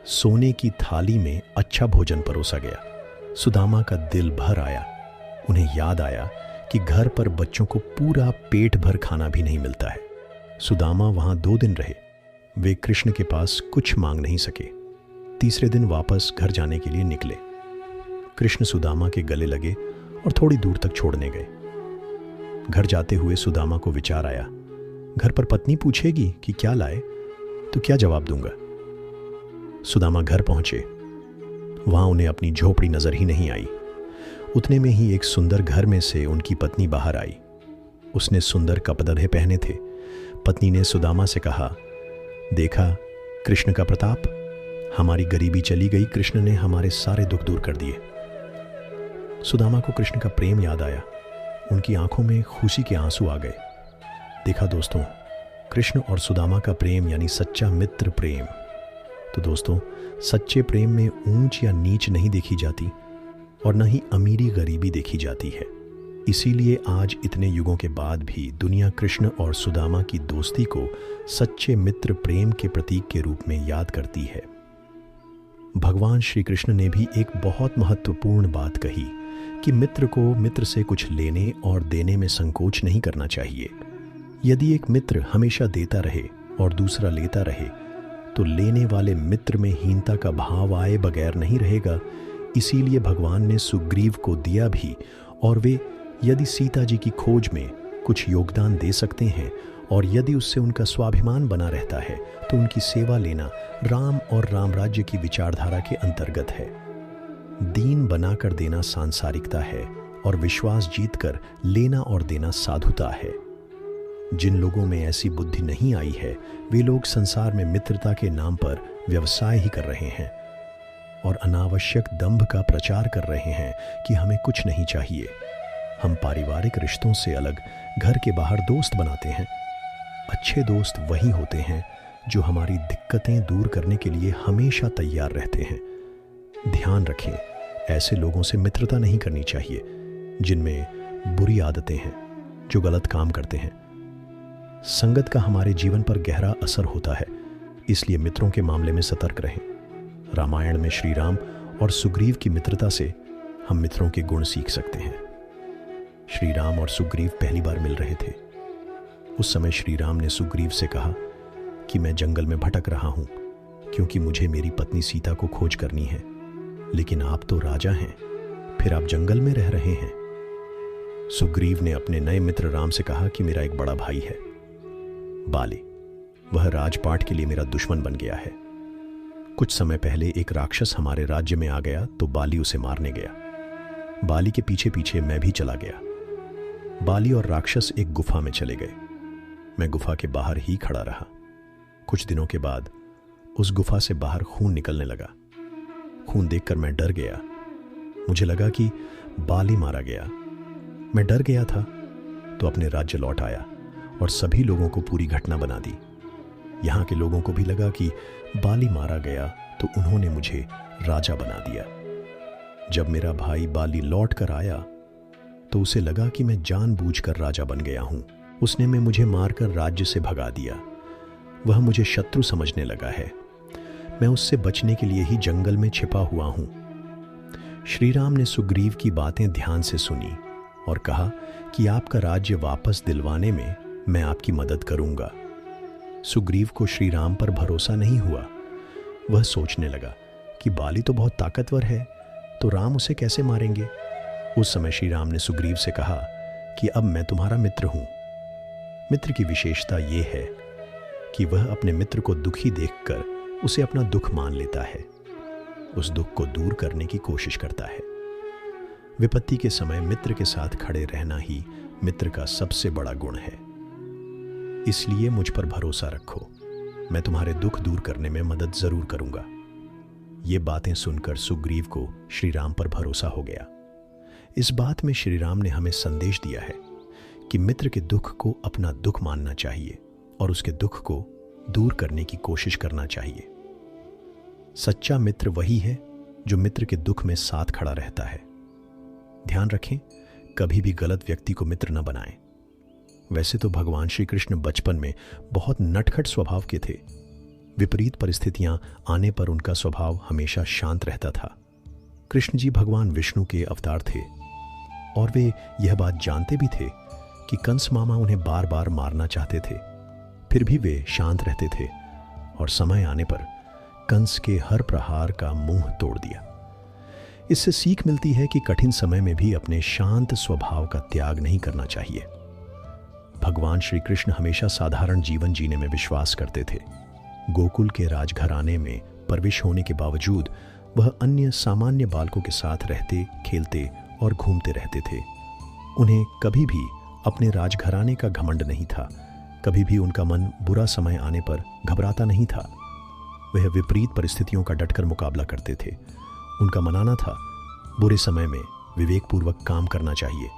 सोने की थाली में अच्छा भोजन परोसा गया। सुदामा का दिल भर आया। उन्हें याद आया कि घर पर बच्चों को पूरा पेट भर खाना भी नहीं मिलता है। सुदामा वहां 2 दिन रहे। वे कृष्ण के पास कुछ मांग नहीं सके। तीसरे दिन वापस घर जाने के लिए निकले। कृष्ण सुदामा के गले लगे और थोड़ी दूर तक छोड़ने गए। घर जाते हुए सुदामा को विचार आया, घर पर पत्नी पूछेगी कि क्या लाए, तो क्या जवाब दूंगा। सुदामा घर पहुंचे। वहां उन्हें अपनी झोपड़ी नजर ही नहीं आई। उतने में ही एक सुंदर घर में से उनकी पत्नी बाहर आई। उसने सुंदर कपड़े पहने थे। पत्नी ने सुदामा से कहा, देखा कृष्ण का प्रताप, हमारी गरीबी चली गई, कृष्ण ने हमारे सारे दुख दूर कर दिए। सुदामा को कृष्ण का प्रेम याद आया, उनकी आंखों में खुशी के आंसू आ गए। देखा दोस्तों, कृष्ण और सुदामा का प्रेम यानी सच्चा मित्र प्रेम। तो दोस्तों, सच्चे प्रेम में ऊंच या नीच नहीं देखी जाती और न ही अमीरी गरीबी देखी जाती है। इसीलिए आज इतने युगों के बाद भी दुनिया कृष्ण और सुदामा की दोस्ती को सच्चे मित्र प्रेम के प्रतीक के रूप में याद करती है। भगवान श्री कृष्ण ने भी एक बहुत महत्वपूर्ण बात कही कि मित्र को मित्र से कुछ लेने और देने में संकोच नहीं करना चाहिए। यदि एक मित्र हमेशा देता रहे और दूसरा लेता रहे तो लेने वाले मित्र में हीनता का भाव आए बगैर नहीं रहेगा। इसीलिए भगवान ने सुग्रीव को दिया भी, और वे यदि सीता जी की खोज में कुछ योगदान दे सकते हैं और यदि उससे उनका स्वाभिमान बना रहता है तो उनकी सेवा लेना राम और राम राज्य की विचारधारा के अंतर्गत है। दीन बनाकर देना सांसारिकता है और विश्वास जीतकर लेना और देना साधुता है। जिन लोगों में ऐसी बुद्धि नहीं आई है वे लोग संसार में मित्रता के नाम पर व्यवसाय ही कर रहे हैं और अनावश्यक दंभ का प्रचार कर रहे हैं कि हमें कुछ नहीं चाहिए। हम पारिवारिक रिश्तों से अलग घर के बाहर दोस्त बनाते हैं। अच्छे दोस्त वही होते हैं जो हमारी दिक्कतें दूर करने के लिए हमेशा तैयार रहते हैं। ध्यान रखें, ऐसे लोगों से मित्रता नहीं करनी चाहिए जिनमें बुरी आदतें हैं, जो गलत काम करते हैं। संगत का हमारे जीवन पर गहरा असर होता है, इसलिए मित्रों के मामले में सतर्क रहें। रामायण में श्री राम और सुग्रीव की मित्रता से हम मित्रों के गुण सीख सकते हैं। श्री राम और सुग्रीव पहली बार मिल रहे थे। उस समय श्री राम ने सुग्रीव से कहा कि मैं जंगल में भटक रहा हूं क्योंकि मुझे मेरी पत्नी सीता को खोज करनी है, लेकिन आप तो राजा हैं, फिर आप जंगल में रह रहे हैं। सुग्रीव ने अपने नए मित्र राम से कहा कि मेरा एक बड़ा भाई है बाली, वह राजपाट के लिए मेरा दुश्मन बन गया है। कुछ समय पहले एक राक्षस हमारे राज्य में आ गया तो बाली उसे मारने गया। बाली के पीछे पीछे मैं भी चला गया। बाली और राक्षस एक गुफा में चले गए। मैं गुफा के बाहर ही खड़ा रहा। कुछ दिनों के बाद उस गुफा से बाहर खून निकलने लगा। खून देखकर मैं डर गया। मुझे लगा कि बाली मारा गया। मैं डर गया था तो अपने राज्य लौट आया और सभी लोगों को पूरी घटना बना दी। यहाँ के लोगों को भी लगा कि बाली मारा गया तो उन्होंने मुझे राजा बना दिया। जब मेरा भाई बाली लौट कर आया तो उसे लगा कि मैं जानबूझकर राजा बन गया हूं। उसने मुझे मारकर राज्य से भगा दिया। वह मुझे शत्रु समझने लगा है। मैं उससे बचने के लिए ही जंगल में छिपा हुआ हूं। श्री राम ने सुग्रीव की बातें ध्यान से सुनी और कहा कि आपका राज्य वापस दिलवाने में मैं आपकी मदद करूंगा। सुग्रीव को श्री राम पर भरोसा नहीं हुआ। वह सोचने लगा कि बाली तो बहुत ताकतवर है, तो राम उसे कैसे मारेंगे। उस समय श्री राम ने सुग्रीव से कहा कि अब मैं तुम्हारा मित्र हूं। मित्र की विशेषता यह है कि वह अपने मित्र को दुखी देखकर उसे अपना दुख मान लेता है, उस दुख को दूर करने की कोशिश करता है। विपत्ति के समय मित्र के साथ खड़े रहना ही मित्र का सबसे बड़ा गुण है। इसलिए मुझ पर भरोसा रखो, मैं तुम्हारे दुख दूर करने में मदद जरूर करूंगा। ये बातें सुनकर सुग्रीव को श्री राम पर भरोसा हो गया। इस बात में श्री राम ने हमें संदेश दिया है कि मित्र के दुख को अपना दुख मानना चाहिए और उसके दुख को दूर करने की कोशिश करना चाहिए। सच्चा मित्र वही है जो मित्र के दुख में साथ खड़ा रहता है। ध्यान रखें, कभी भी गलत व्यक्ति को मित्र न बनाएं। वैसे तो भगवान श्री कृष्ण बचपन में बहुत नटखट स्वभाव के थे। विपरीत परिस्थितियां आने पर उनका स्वभाव हमेशा शांत रहता था। कृष्ण जी भगवान विष्णु के अवतार थे और वे यह बात जानते भी थे कि कंस मामा उन्हें बार बार मारना चाहते थे, फिर भी वे शांत रहते थे और समय आने पर कंस के हर प्रहार का मुंह तोड़ दिया। इससे सीख मिलती है कि कठिन समय में भी अपने शांत स्वभाव का त्याग नहीं करना चाहिए। भगवान श्री कृष्ण हमेशा साधारण जीवन जीने में विश्वास करते थे। गोकुल के राजघराने में प्रवेश होने के बावजूद वह अन्य सामान्य बालकों के साथ रहते, खेलते और घूमते रहते थे। उन्हें कभी भी अपने राजघराने का घमंड नहीं था। कभी भी उनका मन बुरा समय आने पर घबराता नहीं था। वह विपरीत परिस्थितियों का डटकर मुकाबला करते थे। उनका मानना था, बुरे समय में विवेकपूर्वक काम करना चाहिए।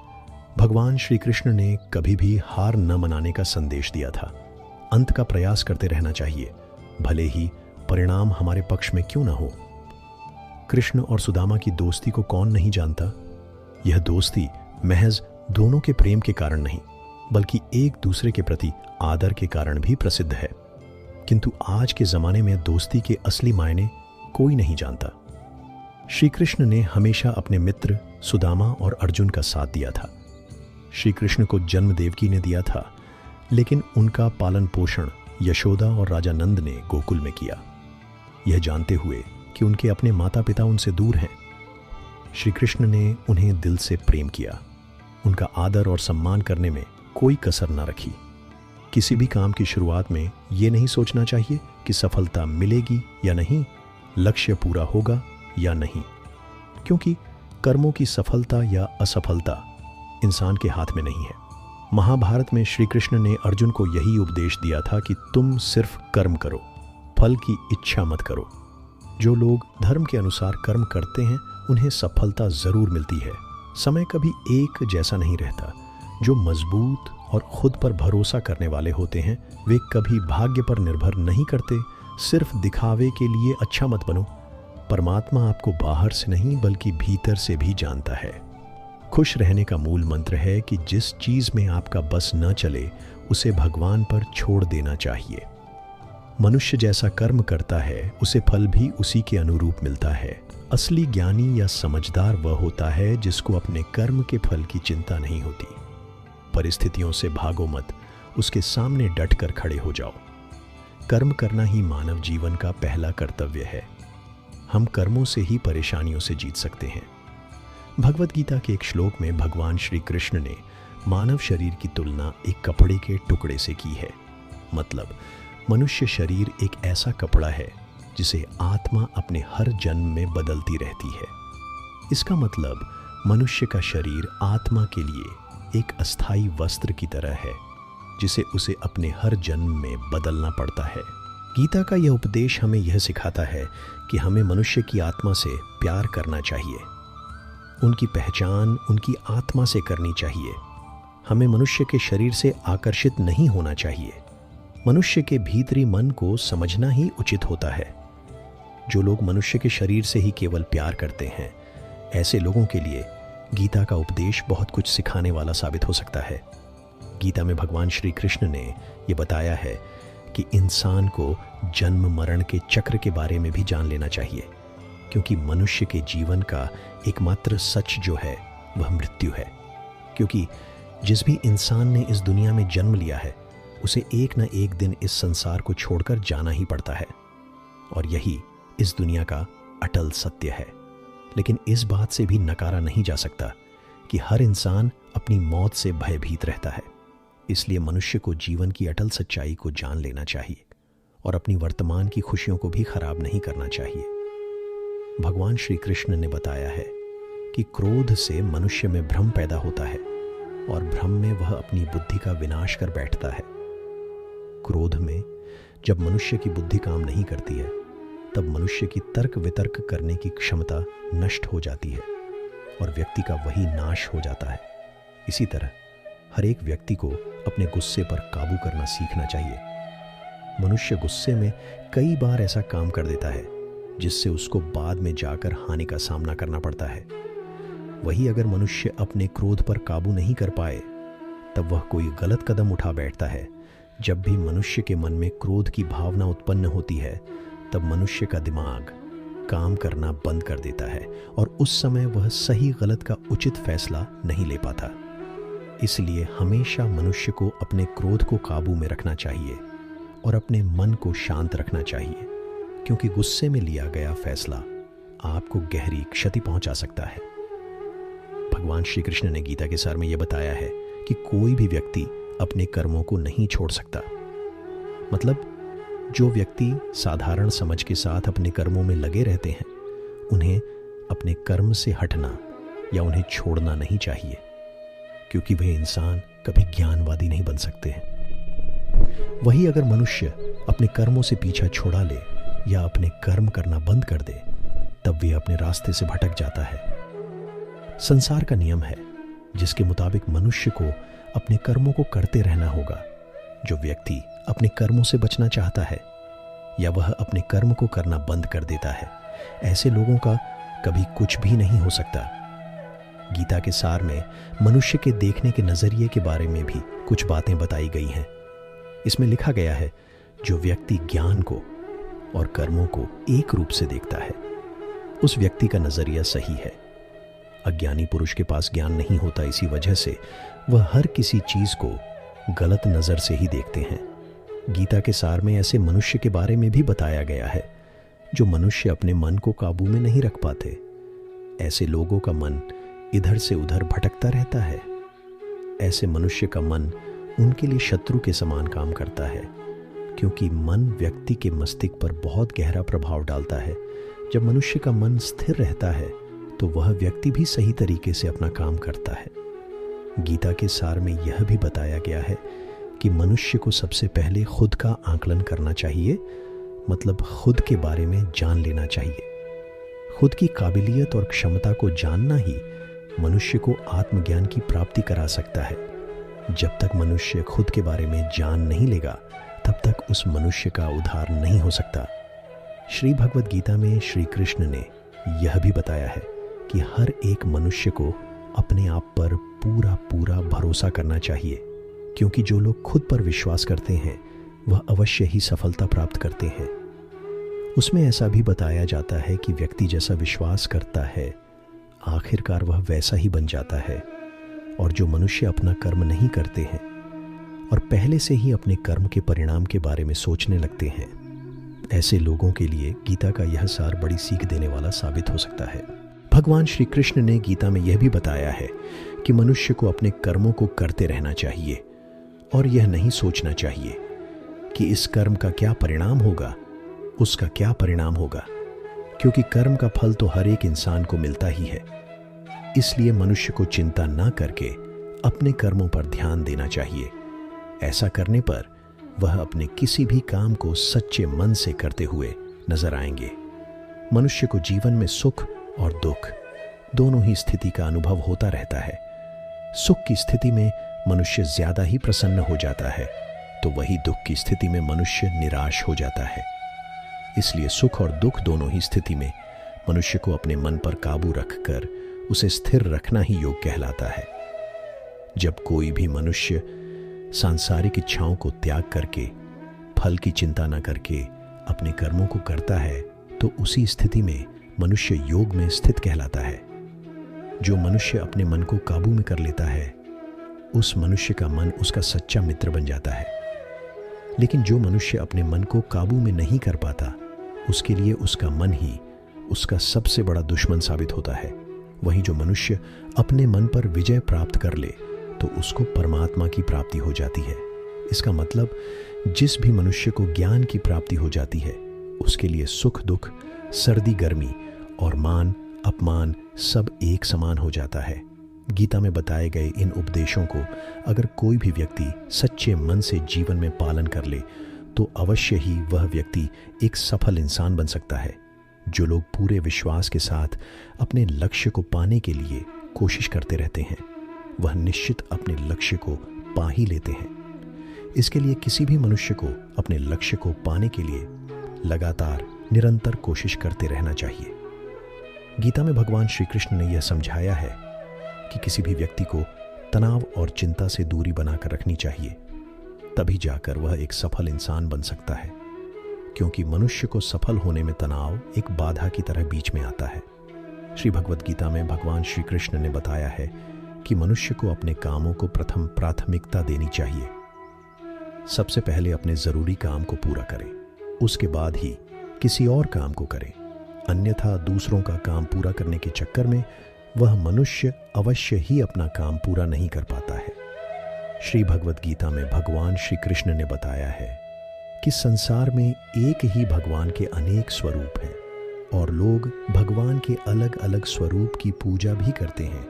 भगवान श्री कृष्ण ने कभी भी हार न मनाने का संदेश दिया था। अंत का प्रयास करते रहना चाहिए, भले ही परिणाम हमारे पक्ष में क्यों न हो। कृष्ण और सुदामा की दोस्ती को कौन नहीं जानता। यह दोस्ती महज दोनों के प्रेम के कारण नहीं, बल्कि एक दूसरे के प्रति आदर के कारण भी प्रसिद्ध है। किंतु आज के जमाने में दोस्ती के असली मायने कोई नहीं जानता। श्री कृष्ण ने हमेशा अपने मित्र सुदामा और अर्जुन का साथ दिया था। श्री कृष्ण को जन्म देवकी ने दिया था, लेकिन उनका पालन पोषण यशोदा और राजा नंद ने गोकुल में किया, यह जानते हुए कि उनके अपने माता पिता उनसे दूर हैं। श्री कृष्ण ने उन्हें दिल से प्रेम किया। उनका आदर और सम्मान करने में कोई कसर न रखी। किसी भी काम की शुरुआत में ये नहीं सोचना चाहिए कि सफलता मिलेगी या नहीं, लक्ष्य पूरा होगा या नहीं, क्योंकि कर्मों की सफलता या असफलता इंसान के हाथ में नहीं है। महाभारत में श्री कृष्ण ने अर्जुन को यही उपदेश दिया था कि तुम सिर्फ कर्म करो, फल की इच्छा मत करो। जो लोग धर्म के अनुसार कर्म करते हैं उन्हें सफलता जरूर मिलती है। समय कभी एक जैसा नहीं रहता। जो मजबूत और खुद पर भरोसा करने वाले होते हैं वे कभी भाग्य पर निर्भर नहीं करते। सिर्फ दिखावे के लिए अच्छा मत बनो। परमात्मा आपको बाहर से नहीं बल्कि भीतर से भी जानता है। खुश रहने का मूल मंत्र है कि जिस चीज में आपका बस न चले उसे भगवान पर छोड़ देना चाहिए। मनुष्य जैसा कर्म करता है उसे फल भी उसी के अनुरूप मिलता है। असली ज्ञानी या समझदार वह होता है जिसको अपने कर्म के फल की चिंता नहीं होती। परिस्थितियों से भागो मत, उसके सामने डट कर खड़े हो जाओ। कर्म करना ही मानव जीवन का पहला कर्तव्य है। हम कर्मों से ही परेशानियों से जीत सकते हैं। भगवत गीता के एक श्लोक में भगवान श्री कृष्ण ने मानव शरीर की तुलना एक कपड़े के टुकड़े से की है। मतलब मनुष्य शरीर एक ऐसा कपड़ा है जिसे आत्मा अपने हर जन्म में बदलती रहती है। इसका मतलब मनुष्य का शरीर आत्मा के लिए एक अस्थायी वस्त्र की तरह है जिसे उसे अपने हर जन्म में बदलना पड़ता है। गीता का यह उपदेश हमें यह सिखाता है कि हमें मनुष्य की आत्मा से प्यार करना चाहिए। उनकी पहचान उनकी आत्मा से करनी चाहिए। हमें मनुष्य के शरीर से आकर्षित नहीं होना चाहिए। मनुष्य के भीतरी मन को समझना ही उचित होता है। जो लोग मनुष्य के शरीर से ही केवल प्यार करते हैं, ऐसे लोगों के लिए गीता का उपदेश बहुत कुछ सिखाने वाला साबित हो सकता है। गीता में भगवान श्री कृष्ण ने यह बताया है कि इंसान को जन्म मरण के चक्र के बारे में भी जान लेना चाहिए, क्योंकि मनुष्य के जीवन का एकमात्र सच जो है वह मृत्यु है। क्योंकि जिस भी इंसान ने इस दुनिया में जन्म लिया है उसे एक न एक दिन इस संसार को छोड़कर जाना ही पड़ता है, और यही इस दुनिया का अटल सत्य है। लेकिन इस बात से भी नकारा नहीं जा सकता कि हर इंसान अपनी मौत से भयभीत रहता है। इसलिए मनुष्य को जीवन की अटल सच्चाई को जान लेना चाहिए और अपनी वर्तमान की खुशियों को भी खराब नहीं करना चाहिए। भगवान श्री कृष्ण ने बताया है कि क्रोध से मनुष्य में भ्रम पैदा होता है और भ्रम में वह अपनी बुद्धि का विनाश कर बैठता है। क्रोध में जब मनुष्य की बुद्धि काम नहीं करती है तब मनुष्य की तर्क वितर्क करने की क्षमता नष्ट हो जाती है और व्यक्ति का वही नाश हो जाता है। इसी तरह हर एक व्यक्ति को अपने गुस्से पर काबू करना सीखना चाहिए। मनुष्य गुस्से में कई बार ऐसा काम कर देता है जिससे उसको बाद में जाकर हानि का सामना करना पड़ता है। वही अगर मनुष्य अपने क्रोध पर काबू नहीं कर पाए तब वह कोई गलत कदम उठा बैठता है। जब भी मनुष्य के मन में क्रोध की भावना उत्पन्न होती है तब मनुष्य का दिमाग काम करना बंद कर देता है और उस समय वह सही गलत का उचित फैसला नहीं ले पाता। इसलिए हमेशा मनुष्य को अपने क्रोध को काबू में रखना चाहिए और अपने मन को शांत रखना चाहिए, क्योंकि गुस्से में लिया गया फैसला आपको गहरी क्षति पहुंचा सकता है। भगवान श्री कृष्ण ने गीता के सार में यह बताया है कि कोई भी व्यक्ति अपने कर्मों को नहीं छोड़ सकता। मतलब जो व्यक्ति साधारण समझ के साथ अपने कर्मों में लगे रहते हैं उन्हें अपने कर्म से हटना या उन्हें छोड़ना नहीं चाहिए, क्योंकि वह इंसान कभी ज्ञानवादी नहीं बन सकते हैं। वही अगर मनुष्य अपने कर्मों से पीछा छुड़ा ले या अपने कर्म करना बंद कर दे, तब वे अपने रास्ते से भटक जाता है। संसार का नियम है जिसके मुताबिक मनुष्य को अपने कर्मों को करते रहना होगा। जो व्यक्ति अपने कर्मों से बचना चाहता है या वह अपने कर्म को करना बंद कर देता है, ऐसे लोगों का कभी कुछ भी नहीं हो सकता। गीता के सार में मनुष्य के देखने के नजरिए के बारे में भी कुछ बातें बताई गई हैं। इसमें लिखा गया है, जो व्यक्ति ज्ञान को और कर्मों को एक रूप से देखता है, उस व्यक्ति का नजरिया सही है। अज्ञानी पुरुष के पास ज्ञान नहीं होता, इसी वजह से वह हर किसी चीज को गलत नजर से ही देखते हैं। गीता के सार में ऐसे मनुष्य के बारे में भी बताया गया है जो मनुष्य अपने मन को काबू में नहीं रख पाते। ऐसे लोगों का मन इधर से उधर भटकता रहता है। ऐसे मनुष्य का मन उनके लिए शत्रु के समान काम करता है, क्योंकि मन व्यक्ति के मस्तिष्क पर बहुत गहरा प्रभाव डालता है। जब मनुष्य का मन स्थिर रहता है तो वह व्यक्ति भी सही तरीके से अपना काम करता है। गीता के सार में यह भी बताया गया है कि मनुष्य को सबसे पहले खुद का आकलन करना चाहिए, मतलब खुद के बारे में जान लेना चाहिए। खुद की काबिलियत और क्षमता को जानना ही मनुष्य को आत्मज्ञान की प्राप्ति करा सकता है। जब तक मनुष्य खुद के बारे में जान नहीं लेगा, तब तक उस मनुष्य का उद्धार नहीं हो सकता। श्री भगवद गीता में श्री कृष्ण ने यह भी बताया है कि हर एक मनुष्य को अपने आप पर पूरा पूरा भरोसा करना चाहिए, क्योंकि जो लोग खुद पर विश्वास करते हैं वह अवश्य ही सफलता प्राप्त करते हैं। उसमें ऐसा भी बताया जाता है कि व्यक्ति जैसा विश्वास करता है, आखिरकार वह वैसा ही बन जाता है। और जो मनुष्य अपना कर्म नहीं करते हैं और पहले से ही अपने कर्म के परिणाम के बारे में सोचने लगते हैं, ऐसे लोगों के लिए गीता का यह सार बड़ी सीख देने वाला साबित हो सकता है। भगवान श्री कृष्ण ने गीता में यह भी बताया है कि मनुष्य को अपने कर्मों को करते रहना चाहिए और यह नहीं सोचना चाहिए कि इस कर्म का क्या परिणाम होगा, उसका क्या परिणाम होगा, क्योंकि कर्म का फल तो हर एक इंसान को मिलता ही है। इसलिए मनुष्य को चिंता ना करके अपने कर्मों पर ध्यान देना चाहिए। ऐसा करने पर वह अपने किसी भी काम को सच्चे मन से करते हुए नजर आएंगे। मनुष्य को जीवन में सुख और दुख दोनों ही स्थिति का अनुभव होता रहता है। सुख की स्थिति में मनुष्य ज्यादा ही प्रसन्न हो जाता है, तो वही दुख की स्थिति में मनुष्य निराश हो जाता है। इसलिए सुख और दुख दोनों ही स्थिति में मनुष्य को अपने मन पर काबू रखकर उसे स्थिर रखना ही योग कहलाता है। जब कोई भी मनुष्य सांसारिक इच्छाओं को त्याग करके, फल की चिंता न करके अपने कर्मों को करता है, तो उसी स्थिति में मनुष्य योग में स्थित कहलाता है। जो मनुष्य अपने मन को काबू में कर लेता है, उस मनुष्य का मन उसका सच्चा मित्र बन जाता है। लेकिन जो मनुष्य अपने मन को काबू में नहीं कर पाता, उसके लिए उसका मन ही उसका सबसे बड़ा दुश्मन साबित होता है। वहीं जो मनुष्य अपने मन पर विजय प्राप्त कर ले, तो उसको परमात्मा की प्राप्ति हो जाती है। इसका मतलब जिस भी मनुष्य को ज्ञान की प्राप्ति हो जाती है, उसके लिए सुख दुख, सर्दी गर्मी और मान अपमान सब एक समान हो जाता है। गीता में बताए गए इन उपदेशों को अगर कोई भी व्यक्ति सच्चे मन से जीवन में पालन कर ले, तो अवश्य ही वह व्यक्ति एक सफल इंसान बन सकता है। जो लोग पूरे विश्वास के साथ अपने लक्ष्य को पाने के लिए कोशिश करते रहते हैं, वह निश्चित अपने लक्ष्य को पा ही लेते हैं। इसके लिए किसी भी मनुष्य को अपने लक्ष्य को पाने के लिए लगातार निरंतर कोशिश करते रहना चाहिए। गीता में भगवान श्री कृष्ण ने यह समझाया है कि किसी भी व्यक्ति को तनाव और चिंता से दूरी बनाकर रखनी चाहिए, तभी जाकर वह एक सफल इंसान बन सकता है। क्योंकि मनुष्य को सफल होने में तनाव एक बाधा की तरह बीच में आता है। श्री भगवद गीता में भगवान श्री कृष्ण ने बताया है कि मनुष्य को अपने कामों को प्रथम प्राथमिकता देनी चाहिए। सबसे पहले अपने जरूरी काम को पूरा करें, उसके बाद ही किसी और काम को करें। अन्यथा दूसरों का काम पूरा करने के चक्कर में वह मनुष्य अवश्य ही अपना काम पूरा नहीं कर पाता है। श्री भगवद गीता में भगवान श्री कृष्ण ने बताया है कि संसार में एक ही भगवान के अनेक स्वरूप हैं और लोग भगवान के अलग अलग स्वरूप की पूजा भी करते हैं,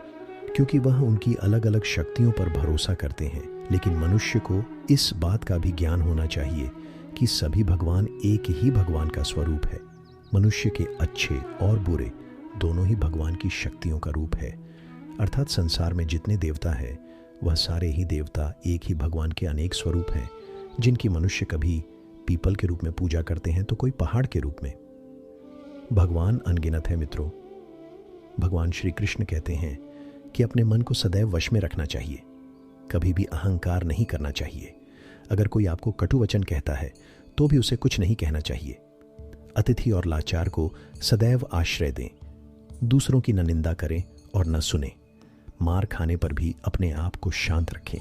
क्योंकि वह उनकी अलग अलग शक्तियों पर भरोसा करते हैं। लेकिन मनुष्य को इस बात का भी ज्ञान होना चाहिए कि सभी भगवान एक ही भगवान का स्वरूप है। मनुष्य के अच्छे और बुरे दोनों ही भगवान की शक्तियों का रूप है। अर्थात संसार में जितने देवता हैं वह सारे ही देवता एक ही भगवान के अनेक स्वरूप हैं, जिनकी मनुष्य कभी पीपल के रूप में पूजा करते हैं तो कोई पहाड़ के रूप में। भगवान अनगिनत है मित्रों। भगवान श्री कृष्ण कहते हैं कि अपने मन को सदैव वश में रखना चाहिए, कभी भी अहंकार नहीं करना चाहिए। अगर कोई आपको कटु वचन कहता है तो भी उसे कुछ नहीं कहना चाहिए। अतिथि और लाचार को सदैव आश्रय दें, दूसरों की न निंदा करें और न सुने। मार खाने पर भी अपने आप को शांत रखें।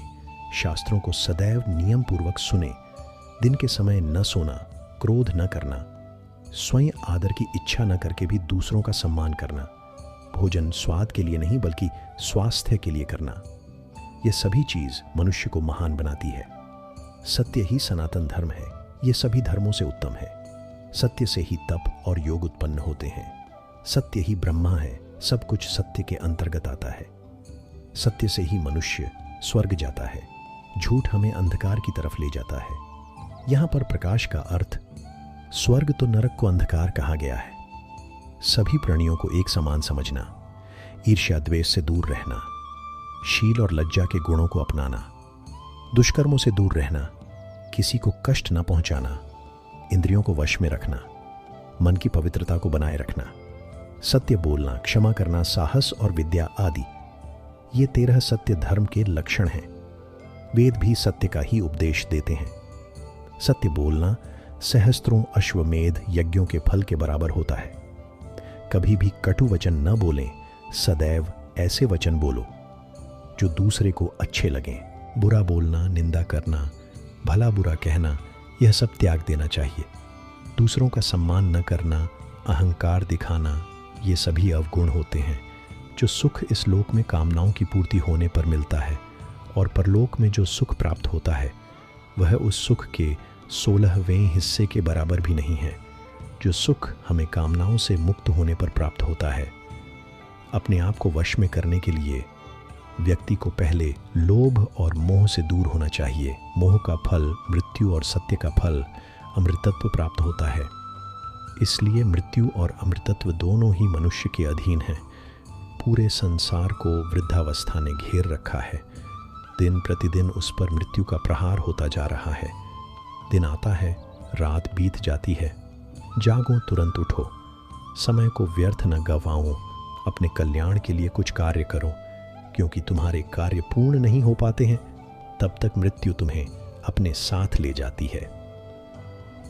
शास्त्रों को सदैव नियम पूर्वक सुने। दिन के समय न सोना, क्रोध न करना, स्वयं आदर की इच्छा न करके भी दूसरों का सम्मान करना, भोजन स्वाद के लिए नहीं बल्कि स्वास्थ्य के लिए करना, ये सभी चीज मनुष्य को महान बनाती है। सत्य ही सनातन धर्म है, ये सभी धर्मों से उत्तम है। सत्य से ही तप और योग उत्पन्न होते हैं। सत्य ही ब्रह्मा है, सब कुछ सत्य के अंतर्गत आता है। सत्य से ही मनुष्य स्वर्ग जाता है। झूठ हमें अंधकार की तरफ ले जाता है। यहाँ पर प्रकाश का अर्थ स्वर्ग तो नरक को अंधकार कहा गया है। सभी प्राणियों को एक समान समझना, ईर्ष्या द्वेष से दूर रहना, शील और लज्जा के गुणों को अपनाना, दुष्कर्मों से दूर रहना, किसी को कष्ट न पहुंचाना, इंद्रियों को वश में रखना, मन की पवित्रता को बनाए रखना, सत्य बोलना, क्षमा करना, साहस और विद्या आदि, ये 13 सत्य धर्म के लक्षण हैं। वेद भी सत्य का ही उपदेश देते हैं। सत्य बोलना सहस्त्रों अश्वमेध यज्ञों के फल के बराबर होता है। कभी भी कटु वचन न बोलें, सदैव ऐसे वचन बोलो जो दूसरे को अच्छे लगें। बुरा बोलना, निंदा करना, भला बुरा कहना, यह सब त्याग देना चाहिए। दूसरों का सम्मान न करना, अहंकार दिखाना, ये सभी अवगुण होते हैं। जो सुख इस लोक में कामनाओं की पूर्ति होने पर मिलता है और परलोक में जो सुख प्राप्त होता है वह उस सुख के 16वें हिस्से के बराबर भी नहीं है जो सुख हमें कामनाओं से मुक्त होने पर प्राप्त होता है। अपने आप को वश में करने के लिए व्यक्ति को पहले लोभ और मोह से दूर होना चाहिए। मोह का फल मृत्यु और सत्य का फल अमृतत्व प्राप्त होता है। इसलिए मृत्यु और अमृतत्व दोनों ही मनुष्य के अधीन हैं। पूरे संसार को वृद्धावस्था ने घेर रखा है। दिन प्रतिदिन उस पर मृत्यु का प्रहार होता जा रहा है। दिन आता है, रात बीत जाती है। जागो, तुरंत उठो, समय को व्यर्थ न गंवाओ, अपने कल्याण के लिए कुछ कार्य करो, क्योंकि तुम्हारे कार्य पूर्ण नहीं हो पाते हैं तब तक मृत्यु तुम्हें अपने साथ ले जाती है।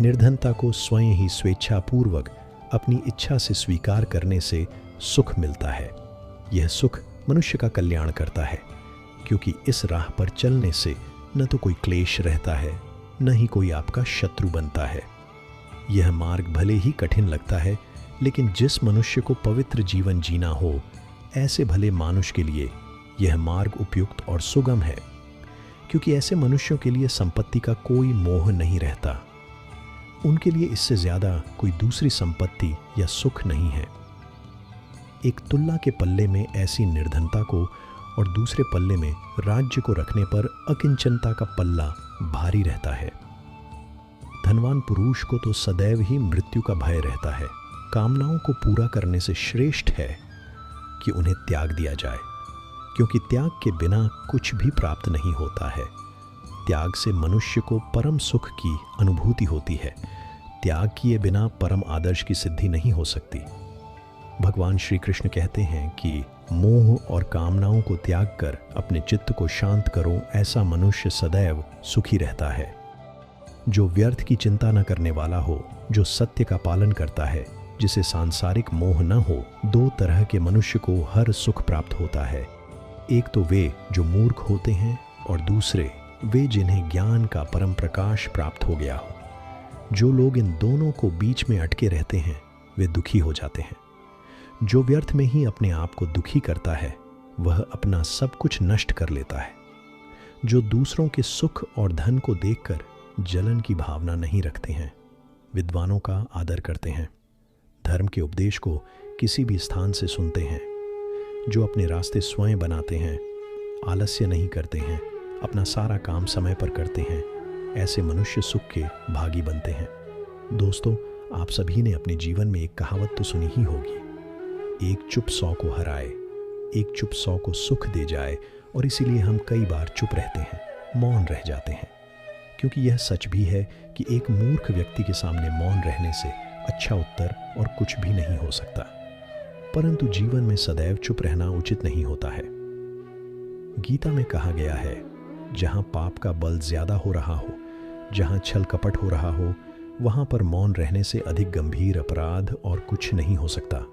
निर्धनता को स्वयं ही स्वेच्छापूर्वक अपनी इच्छा से स्वीकार करने से सुख मिलता है। यह सुख मनुष्य का कल्याण करता है, क्योंकि इस राह पर चलने से न तो कोई क्लेश रहता है, न ही कोई आपका शत्रु बनता है। यह मार्ग भले ही कठिन लगता है, लेकिन जिस मनुष्य को पवित्र जीवन जीना हो, ऐसे भले मानुष के लिए यह मार्ग उपयुक्त और सुगम है, क्योंकि ऐसे मनुष्यों के लिए संपत्ति का कोई मोह नहीं रहता। उनके लिए इससे ज्यादा कोई दूसरी संपत्ति या सुख नहीं है। एक तुलना के पल्ले में ऐसी निर्धनता को और दूसरे पल्ले में राज्य को रखने पर अकिंचनता का पल्ला भारी रहता है। धनवान पुरुष को तो सदैव ही मृत्यु का भय रहता है। कामनाओं को पूरा करने से श्रेष्ठ है कि उन्हें त्याग दिया जाए, क्योंकि त्याग के बिना कुछ भी प्राप्त नहीं होता है। त्याग से मनुष्य को परम सुख की अनुभूति होती है। त्याग किए बिना परम आदर्श की सिद्धि नहीं हो सकती। भगवान श्री कृष्ण कहते हैं कि मोह और कामनाओं को त्याग कर अपने चित्त को शांत करो, ऐसा मनुष्य सदैव सुखी रहता है। जो व्यर्थ की चिंता न करने वाला हो, जो सत्य का पालन करता है, जिसे सांसारिक मोह न हो, 2 तरह के मनुष्य को हर सुख प्राप्त होता है। एक तो वे जो मूर्ख होते हैं और दूसरे वे जिन्हें ज्ञान का परम प्रकाश प्राप्त हो गया हो। जो लोग इन दोनों को बीच में अटके रहते हैं वे दुखी हो जाते हैं। जो व्यर्थ में ही अपने आप को दुखी करता है वह अपना सब कुछ नष्ट कर लेता है। जो दूसरों के सुख और धन को देखकर जलन की भावना नहीं रखते हैं, विद्वानों का आदर करते हैं, धर्म के उपदेश को किसी भी स्थान से सुनते हैं, जो अपने रास्ते स्वयं बनाते हैं, आलस्य नहीं करते हैं, अपना सारा काम समय पर करते हैं, ऐसे मनुष्य सुख के भागी बनते हैं। दोस्तों, आप सभी ने अपने जीवन में एक कहावत तो सुनी ही होगी, एक चुप 100 को हराए, एक चुप 100 को सुख दे जाए। और इसीलिए हम कई बार चुप रहते हैं, मौन रह जाते हैं, क्योंकि यह सच भी है कि एक मूर्ख व्यक्ति के सामने मौन रहने से अच्छा उत्तर और कुछ भी नहीं हो सकता। परंतु जीवन में सदैव चुप रहना उचित नहीं होता है। गीता में कहा गया है, जहां पाप का बल ज्यादा हो रहा हो, जहां छल कपट हो रहा हो, वहां पर मौन रहने से अधिक गंभीर अपराध और कुछ नहीं हो सकता।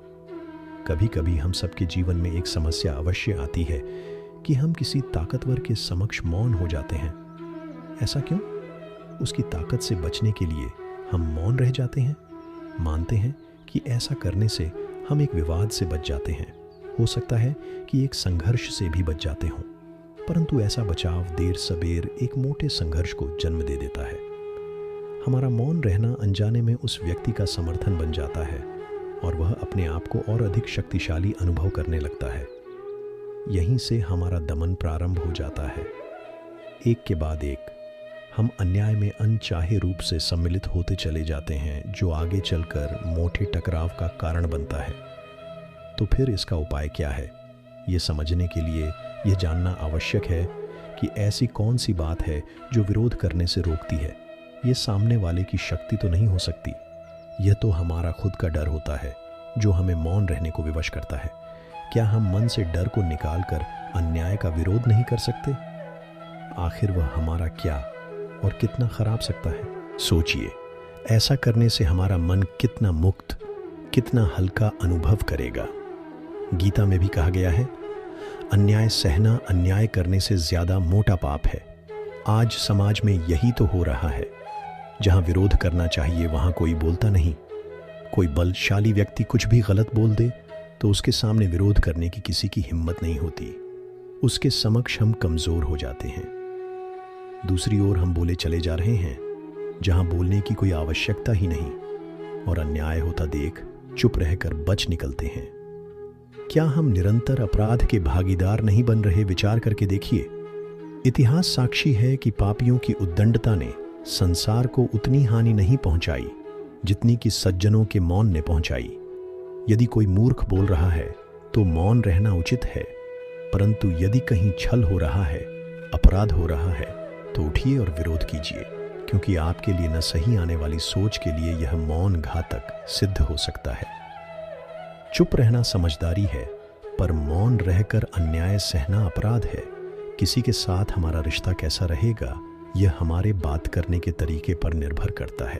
कभी कभी हम सबके जीवन में एक समस्या अवश्य आती है कि हम किसी ताकतवर के समक्ष मौन हो जाते हैं। ऐसा क्यों? उसकी ताकत से बचने के लिए हम मौन रह जाते हैं। मानते हैं कि ऐसा करने से हम एक विवाद से बच जाते हैं, हो सकता है कि एक संघर्ष से भी बच जाते हों, परंतु ऐसा बचाव देर सबेर एक मोटे संघर्ष को जन्म दे देता है। हमारा मौन रहना अनजाने में उस व्यक्ति का समर्थन बन जाता है और वह अपने आप को और अधिक शक्तिशाली अनुभव करने लगता है। यहीं से हमारा दमन प्रारंभ हो जाता है। एक के बाद एक हम अन्याय में अनचाहे रूप से सम्मिलित होते चले जाते हैं, जो आगे चलकर मोटे टकराव का कारण बनता है। तो फिर इसका उपाय क्या है? ये समझने के लिए यह जानना आवश्यक है कि ऐसी कौन सी बात है जो विरोध करने से रोकती है। ये सामने वाले की शक्ति तो नहीं हो सकती, यह तो हमारा खुद का डर होता है जो हमें मौन रहने को विवश करता है। क्या हम मन से डर को निकालकर अन्याय का विरोध नहीं कर सकते? आखिर वह हमारा क्या और कितना खराब सकता है? सोचिए, ऐसा करने से हमारा मन कितना मुक्त, कितना हल्का अनुभव करेगा। गीता में भी कहा गया है, अन्याय सहना अन्याय करने से ज्यादा मोटा पाप है। आज समाज में यही तो हो रहा है। जहां विरोध करना चाहिए वहां कोई बोलता नहीं। कोई बलशाली व्यक्ति कुछ भी गलत बोल दे तो उसके सामने विरोध करने की किसी की हिम्मत नहीं होती। उसके समक्ष हम कमजोर हो जाते हैं। दूसरी ओर हम बोले चले जा रहे हैं जहां बोलने की कोई आवश्यकता ही नहीं, और अन्याय होता देख चुप रहकर बच निकलते हैं। क्या हम निरंतर अपराध के भागीदार नहीं बन रहे? विचार करके देखिए। इतिहास साक्षी है कि पापियों की उद्दंडता ने संसार को उतनी हानि नहीं पहुंचाई जितनी कि सज्जनों के मौन ने पहुंचाई। यदि कोई मूर्ख बोल रहा है तो मौन रहना उचित है, परंतु यदि कहीं छल हो रहा है, अपराध हो रहा है, तो उठिए और विरोध कीजिए, क्योंकि आपके लिए न सही आने वाली सोच के लिए यह मौन घातक सिद्ध हो सकता है। चुप रहना समझदारी है, पर मौन रहकर अन्याय सहना अपराध है। किसी के साथ हमारा रिश्ता कैसा रहेगा, यह हमारे बात करने के तरीके पर निर्भर करता है।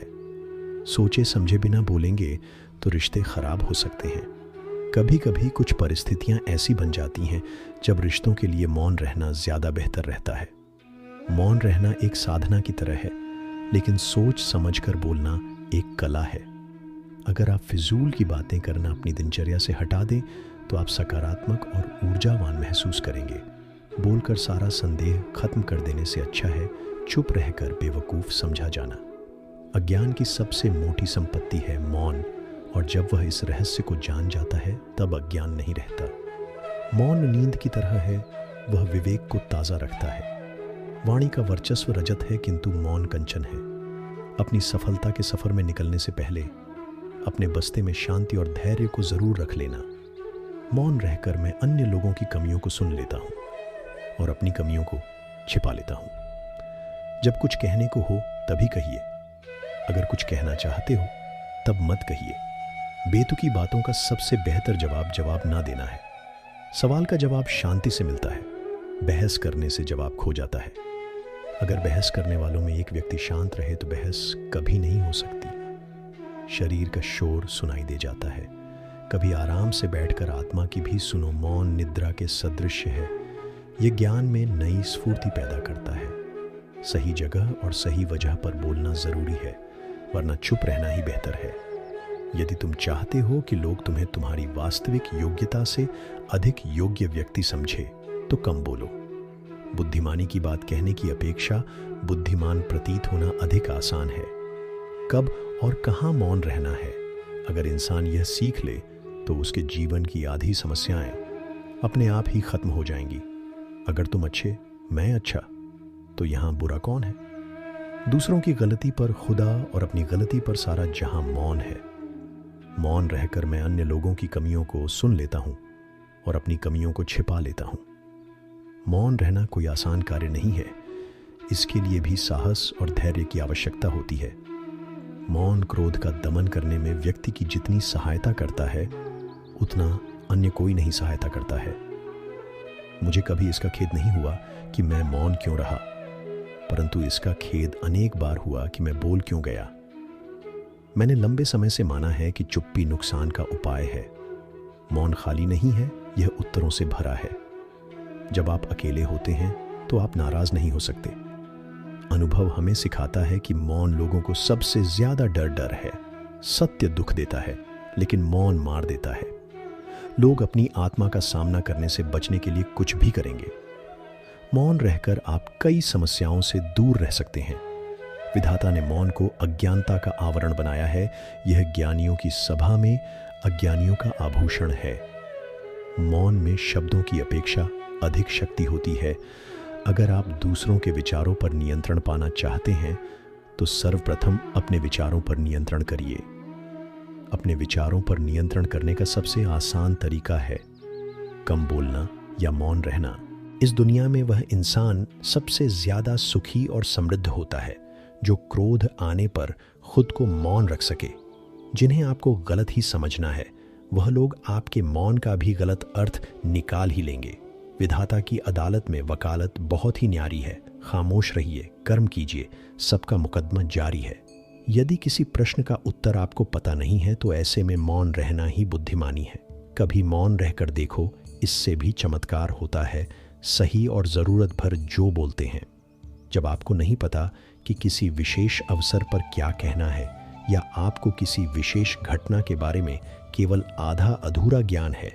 सोचे समझे बिना बोलेंगे तो रिश्ते खराब हो सकते हैं। कभी कभी कुछ परिस्थितियां ऐसी बन जाती हैं जब रिश्तों के लिए मौन रहना ज्यादा बेहतर रहता है। मौन रहना एक साधना की तरह है, लेकिन सोच समझकर बोलना एक कला है। अगर आप फिजूल की बातें करना अपनी दिनचर्या से हटा दें तो आप सकारात्मक और ऊर्जावान महसूस करेंगे। बोलकर सारा संदेह खत्म कर देने से अच्छा है चुप रहकर बेवकूफ समझा जाना। अज्ञान की सबसे मोटी संपत्ति है मौन, और जब वह इस रहस्य को जान जाता है तब अज्ञान नहीं रहता। मौन नींद की तरह है, वह विवेक को ताज़ा रखता है। वाणी का वर्चस्व रजत है, किंतु मौन कंचन है। अपनी सफलता के सफर में निकलने से पहले अपने बस्ते में शांति और धैर्य को जरूर रख लेना। मौन रहकर मैं अन्य लोगों की कमियों को सुन लेता हूँ और अपनी कमियों को छिपा लेता हूँ। जब कुछ कहने को हो तभी कहिए, अगर कुछ कहना चाहते हो तब मत कहिए। बेतुकी बातों का सबसे बेहतर जवाब ना देना है। सवाल का जवाब शांति से मिलता है, बहस करने से जवाब खो जाता है। अगर बहस करने वालों में एक व्यक्ति शांत रहे तो बहस कभी नहीं हो सकती। शरीर का शोर सुनाई दे जाता है। कभी आराम से बैठकर आत्मा की भी सुनो। मौन निद्रा के सदृश है। यह ज्ञान में नई स्फूर्ति पैदा करता है। सही जगह और सही वजह पर बोलना जरूरी है, वरना चुप रहना ही बेहतर है। यदि तुम चाहते हो कि लोग तुम्हें तुम्हारी वास्तविक योग्यता से अधिक योग्य व्यक्ति समझे तो कम बोलो। बुद्धिमानी की बात कहने की अपेक्षा बुद्धिमान प्रतीत होना अधिक आसान है। कब और कहाँ मौन रहना है, अगर इंसान यह सीख ले तो उसके जीवन की आधी समस्याएं अपने आप ही खत्म हो जाएंगी। अगर तुम अच्छे, मैं अच्छा, तो यहाँ बुरा कौन है? दूसरों की गलती पर खुदा और अपनी गलती पर सारा जहां मौन है। मौन रहकर मैं अन्य लोगों की कमियों को सुन लेता हूं और अपनी कमियों को छिपा लेता हूं। मौन रहना कोई आसान कार्य नहीं है। इसके लिए भी साहस और धैर्य की आवश्यकता होती है। मौन क्रोध का दमन करने में व्यक्ति की जितनी सहायता करता है, उतना अन्य कोई नहीं सहायता करता है। मुझे कभी इसका खेद नहीं हुआ कि मैं मौन क्यों रहा, परंतु इसका खेद अनेक बार हुआ कि मैं बोल क्यों गया। मैंने लंबे समय से माना है कि चुप्पी नुकसान का उपाय है। मौन खाली नहीं है, यह उत्तरों से भरा है। जब आप अकेले होते हैं तो आप नाराज नहीं हो सकते। अनुभव हमें सिखाता है कि मौन लोगों को सबसे ज्यादा डर है। सत्य दुख देता है, लेकिन मौन मार देता है। लोग अपनी आत्मा का सामना करने से बचने के लिए कुछ भी करेंगे। मौन रहकर आप कई समस्याओं से दूर रह सकते हैं। विधाता ने मौन को अज्ञानता का आवरण बनाया है। यह ज्ञानियों की सभा में अज्ञानियों का आभूषण है। मौन में शब्दों की अपेक्षा अधिक शक्ति होती है। अगर आप दूसरों के विचारों पर नियंत्रण पाना चाहते हैं तो सर्वप्रथम अपने विचारों पर नियंत्रण करिए। अपने विचारों पर नियंत्रण करने का सबसे आसान तरीका है कम बोलना या मौन रहना। इस दुनिया में वह इंसान सबसे ज्यादा सुखी और समृद्ध होता है जो क्रोध आने पर खुद को मौन रख सके। जिन्हें आपको गलत ही समझना है, वह लोग आपके मौन का भी गलत अर्थ निकाल ही लेंगे। विधाता की अदालत में वकालत बहुत ही न्यारी है। खामोश रहिए, कर्म कीजिए, सबका मुकदमा जारी है। यदि किसी प्रश्न का उत्तर आपको पता नहीं है तो ऐसे में मौन रहना ही बुद्धिमानी है। कभी मौन रहकर देखो, इससे भी चमत्कार होता है। सही और ज़रूरत भर जो बोलते हैं। जब आपको नहीं पता कि किसी विशेष अवसर पर क्या कहना है या आपको किसी विशेष घटना के बारे में केवल आधा अधूरा ज्ञान है,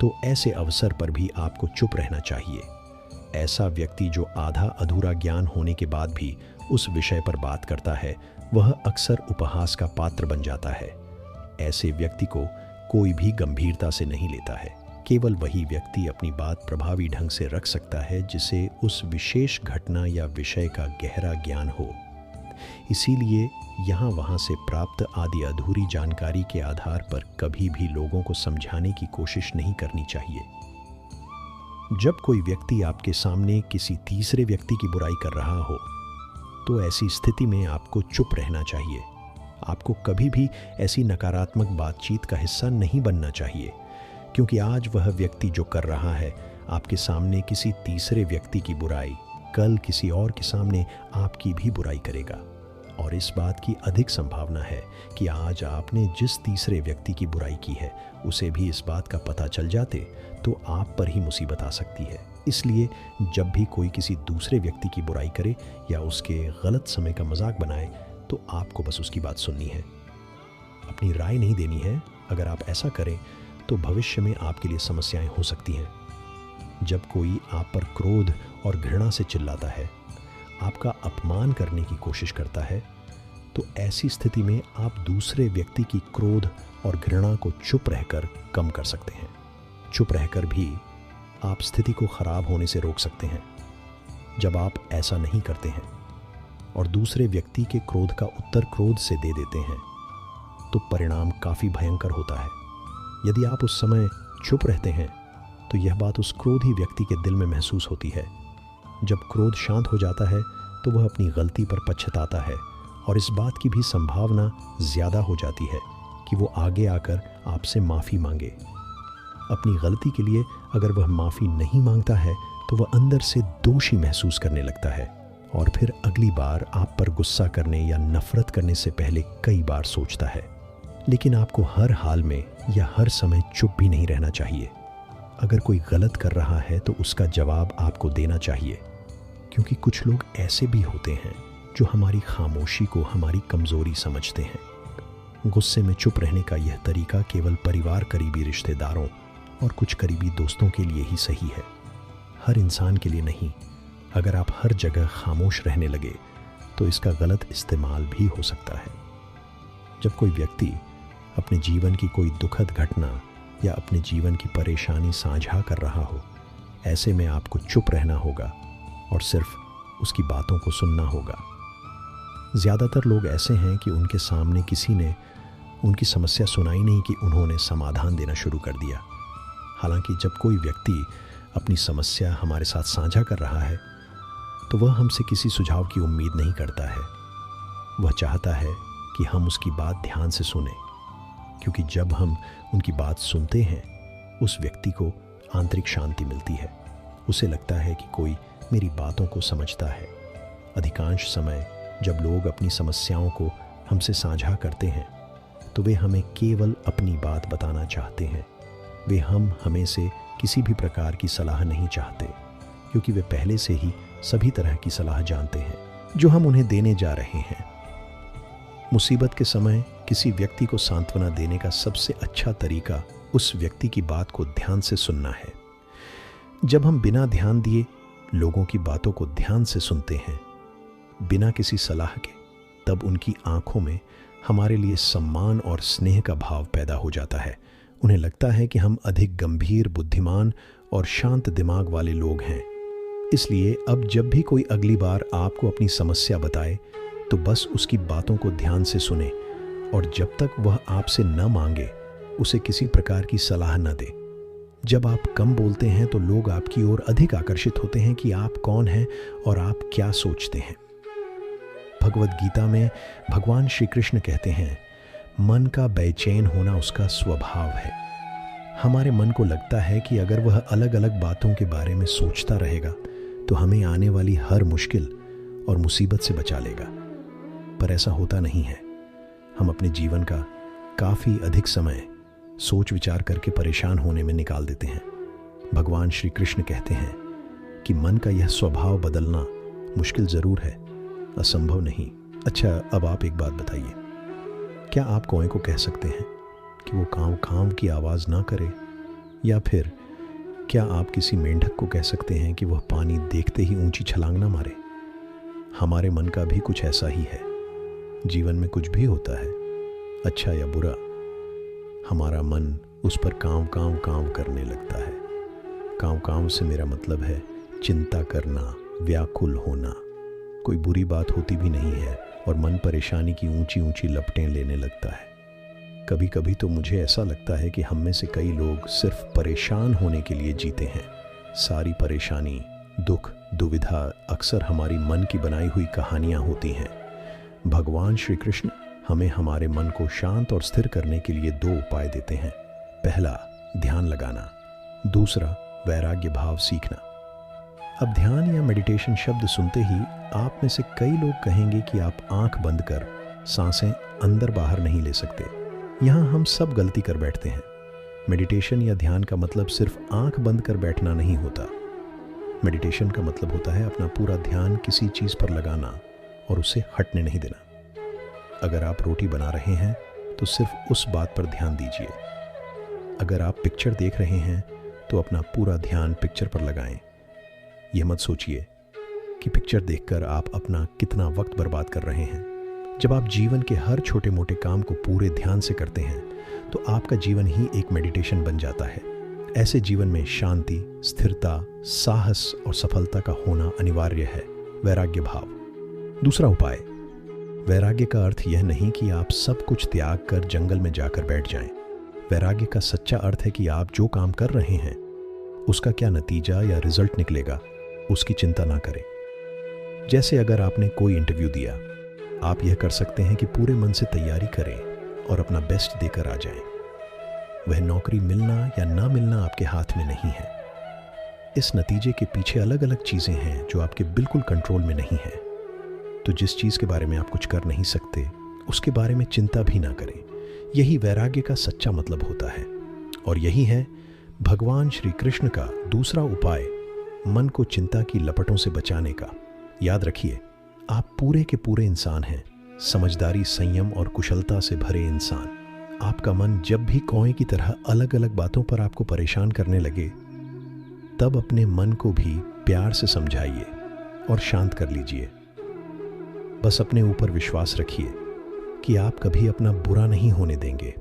तो ऐसे अवसर पर भी आपको चुप रहना चाहिए। ऐसा व्यक्ति जो आधा अधूरा ज्ञान होने के बाद भी उस विषय पर बात करता है, वह अक्सर उपहास का पात्र बन जाता है। ऐसे व्यक्ति को कोई भी गंभीरता से नहीं लेता है। केवल वही व्यक्ति अपनी बात प्रभावी ढंग से रख सकता है जिसे उस विशेष घटना या विषय का गहरा ज्ञान हो। इसीलिए यहाँ वहाँ से प्राप्त आदि अधूरी जानकारी के आधार पर कभी भी लोगों को समझाने की कोशिश नहीं करनी चाहिए। जब कोई व्यक्ति आपके सामने किसी तीसरे व्यक्ति की बुराई कर रहा हो, तो ऐसी स्थिति में आपको चुप रहना चाहिए। आपको कभी भी ऐसी नकारात्मक बातचीत का हिस्सा नहीं बनना चाहिए, क्योंकि आज वह व्यक्ति जो कर रहा है आपके सामने किसी तीसरे व्यक्ति की बुराई, कल किसी और के सामने आपकी भी बुराई करेगा। और इस बात की अधिक संभावना है कि आज आपने जिस तीसरे व्यक्ति की बुराई की है उसे भी इस बात का पता चल जाते तो आप पर ही मुसीबत आ सकती है। इसलिए जब भी कोई किसी दूसरे व्यक्ति की बुराई करे या उसके गलत समय का मजाक बनाए, तो आपको बस उसकी बात सुननी है, अपनी राय नहीं देनी है। अगर आप ऐसा करें तो भविष्य में आपके लिए समस्याएं हो सकती हैं। जब कोई आप पर क्रोध और घृणा से चिल्लाता है, आपका अपमान करने की कोशिश करता है, तो ऐसी स्थिति में आप दूसरे व्यक्ति की क्रोध और घृणा को चुप रहकर कम कर सकते हैं। चुप रहकर भी आप स्थिति को खराब होने से रोक सकते हैं। जब आप ऐसा नहीं करते हैं और दूसरे व्यक्ति के क्रोध का उत्तर क्रोध से दे देते हैं, तो परिणाम काफ़ी भयंकर होता है। यदि आप उस समय चुप रहते हैं तो यह बात उस क्रोधी व्यक्ति के दिल में महसूस होती है। जब क्रोध शांत हो जाता है तो वह अपनी गलती पर पछताता है और इस बात की भी संभावना ज़्यादा हो जाती है कि वो आगे आकर आपसे माफ़ी मांगे। अपनी गलती के लिए अगर वह माफ़ी नहीं मांगता है तो वह अंदर से दोषी महसूस करने लगता है और फिर अगली बार आप पर गुस्सा करने या नफरत करने से पहले कई बार सोचता है। लेकिन आपको हर हाल में या हर समय चुप भी नहीं रहना चाहिए। अगर कोई गलत कर रहा है तो उसका जवाब आपको देना चाहिए, क्योंकि कुछ लोग ऐसे भी होते हैं जो हमारी खामोशी को हमारी कमज़ोरी समझते हैं। गुस्से में चुप रहने का यह तरीका केवल परिवार, करीबी रिश्तेदारों और कुछ करीबी दोस्तों के लिए ही सही है, हर इंसान के लिए नहीं। अगर आप हर जगह खामोश रहने लगे तो इसका गलत इस्तेमाल भी हो सकता है। जब कोई व्यक्ति अपने जीवन की कोई दुखद घटना या अपने जीवन की परेशानी साझा कर रहा हो, ऐसे में आपको चुप रहना होगा और सिर्फ उसकी बातों को सुनना होगा। ज़्यादातर लोग ऐसे हैं कि उनके सामने किसी ने उनकी समस्या सुनाई नहीं कि उन्होंने समाधान देना शुरू कर दिया। हालांकि जब कोई व्यक्ति अपनी समस्या हमारे साथ साझा कर रहा है तो वह हमसे किसी सुझाव की उम्मीद नहीं करता है। वह चाहता है कि हम उसकी बात ध्यान से सुनें, क्योंकि जब हम उनकी बात सुनते हैं उस व्यक्ति को आंतरिक शांति मिलती है। उसे लगता है कि कोई मेरी बातों को समझता है। अधिकांश समय जब लोग अपनी समस्याओं को हमसे साझा करते हैं तो वे हमें केवल अपनी बात बताना चाहते हैं। वे हमें से किसी भी प्रकार की सलाह नहीं चाहते, क्योंकि वे पहले से ही सभी तरह की सलाह जानते हैं जो हम उन्हें देने जा रहे हैं। मुसीबत के समय किसी व्यक्ति को सांत्वना देने का सबसे अच्छा तरीका उस व्यक्ति की बात को ध्यान से सुनना है। जब हम बिना ध्यान दिए लोगों की बातों को ध्यान से सुनते हैं, बिना किसी सलाह के, तब उनकी आंखों में हमारे लिए सम्मान और स्नेह का भाव पैदा हो जाता है। उन्हें लगता है कि हम अधिक गंभीर, बुद्धिमान और शांत दिमाग वाले लोग हैं। इसलिए अब जब भी कोई अगली बार आपको अपनी समस्या बताए तो बस उसकी बातों को ध्यान से सुने, और जब तक वह आपसे न मांगे उसे किसी प्रकार की सलाह न दे। जब आप कम बोलते हैं तो लोग आपकी ओर अधिक आकर्षित होते हैं कि आप कौन हैं और आप क्या सोचते हैं। भगवद गीता में भगवान श्री कृष्ण कहते हैं, मन का बेचैन होना उसका स्वभाव है। हमारे मन को लगता है कि अगर वह अलग अलग बातों के बारे में सोचता रहेगा तो हमें आने वाली हर मुश्किल और मुसीबत से बचा लेगा, पर ऐसा होता नहीं है। हम अपने जीवन का काफ़ी अधिक समय सोच विचार करके परेशान होने में निकाल देते हैं। भगवान श्री कृष्ण कहते हैं कि मन का यह स्वभाव बदलना मुश्किल ज़रूर है, असंभव नहीं। अच्छा, अब आप एक बात बताइए, क्या आप कौए को कह सकते हैं कि वो कांव कांव की आवाज़ ना करे? या फिर क्या आप किसी मेंढक को कह सकते हैं कि वह पानी देखते ही ऊंची छलांग ना मारे? हमारे मन का भी कुछ ऐसा ही है। जीवन में कुछ भी होता है, अच्छा या बुरा, हमारा मन उस पर कांव कांव कांव करने लगता है। कांव कांव से मेरा मतलब है चिंता करना, व्याकुल होना। कोई बुरी बात होती भी नहीं है और मन परेशानी की ऊंची ऊंची लपटें लेने लगता है। कभी कभी तो मुझे ऐसा लगता है कि हम में से कई लोग सिर्फ परेशान होने के लिए जीते हैं। सारी परेशानी, दुख, दुविधा अक्सर हमारी मन की बनाई हुई कहानियाँ होती हैं। भगवान श्री कृष्ण हमें हमारे मन को शांत और स्थिर करने के लिए 2 उपाय देते हैं। पहला, ध्यान लगाना। दूसरा, वैराग्य भाव सीखना। अब ध्यान या मेडिटेशन शब्द सुनते ही आप में से कई लोग कहेंगे कि आप आंख बंद कर सांसें अंदर बाहर नहीं ले सकते। यहाँ हम सब गलती कर बैठते हैं। मेडिटेशन या ध्यान का मतलब सिर्फ आंख बंद कर बैठना नहीं होता। मेडिटेशन का मतलब होता है अपना पूरा ध्यान किसी चीज़ पर लगाना और उसे हटने नहीं देना। अगर आप रोटी बना रहे हैं तो सिर्फ उस बात पर ध्यान दीजिए। अगर आप पिक्चर देख रहे हैं तो अपना पूरा ध्यान पिक्चर पर लगाएं। यह मत सोचिए कि पिक्चर देखकर आप अपना कितना वक्त बर्बाद कर रहे हैं। जब आप जीवन के हर छोटे मोटे काम को पूरे ध्यान से करते हैं तो आपका जीवन ही एक मेडिटेशन बन जाता है। ऐसे जीवन में शांति, स्थिरता, साहस और सफलता का होना अनिवार्य है। वैराग्य भाव। दूसरा उपाय, वैराग्य का अर्थ यह नहीं कि आप सब कुछ त्याग कर जंगल में जाकर बैठ जाएं। वैराग्य का सच्चा अर्थ है कि आप जो काम कर रहे हैं उसका क्या नतीजा या रिजल्ट निकलेगा, उसकी चिंता ना करें। जैसे अगर आपने कोई इंटरव्यू दिया, आप यह कर सकते हैं कि पूरे मन से तैयारी करें और अपना बेस्ट देकर आ जाएं। वह नौकरी मिलना या ना मिलना आपके हाथ में नहीं है। इस नतीजे के पीछे अलग अलग चीज़ें हैं जो आपके बिल्कुल कंट्रोल में नहीं है। तो जिस चीज़ के बारे में आप कुछ कर नहीं सकते, उसके बारे में चिंता भी ना करें। यही वैराग्य का सच्चा मतलब होता है। और यही है भगवान श्री कृष्ण का दूसरा उपाय, मन को चिंता की लपटों से बचाने का। याद रखिए, आप पूरे के पूरे इंसान हैं, समझदारी, संयम और कुशलता से भरे इंसान। आपका मन जब भी कौए की तरह अलग अलग बातों पर आपको परेशान करने लगे, तब अपने मन को भी प्यार से समझाइए और शांत कर लीजिए। बस अपने ऊपर विश्वास रखिए कि आप कभी अपना बुरा नहीं होने देंगे।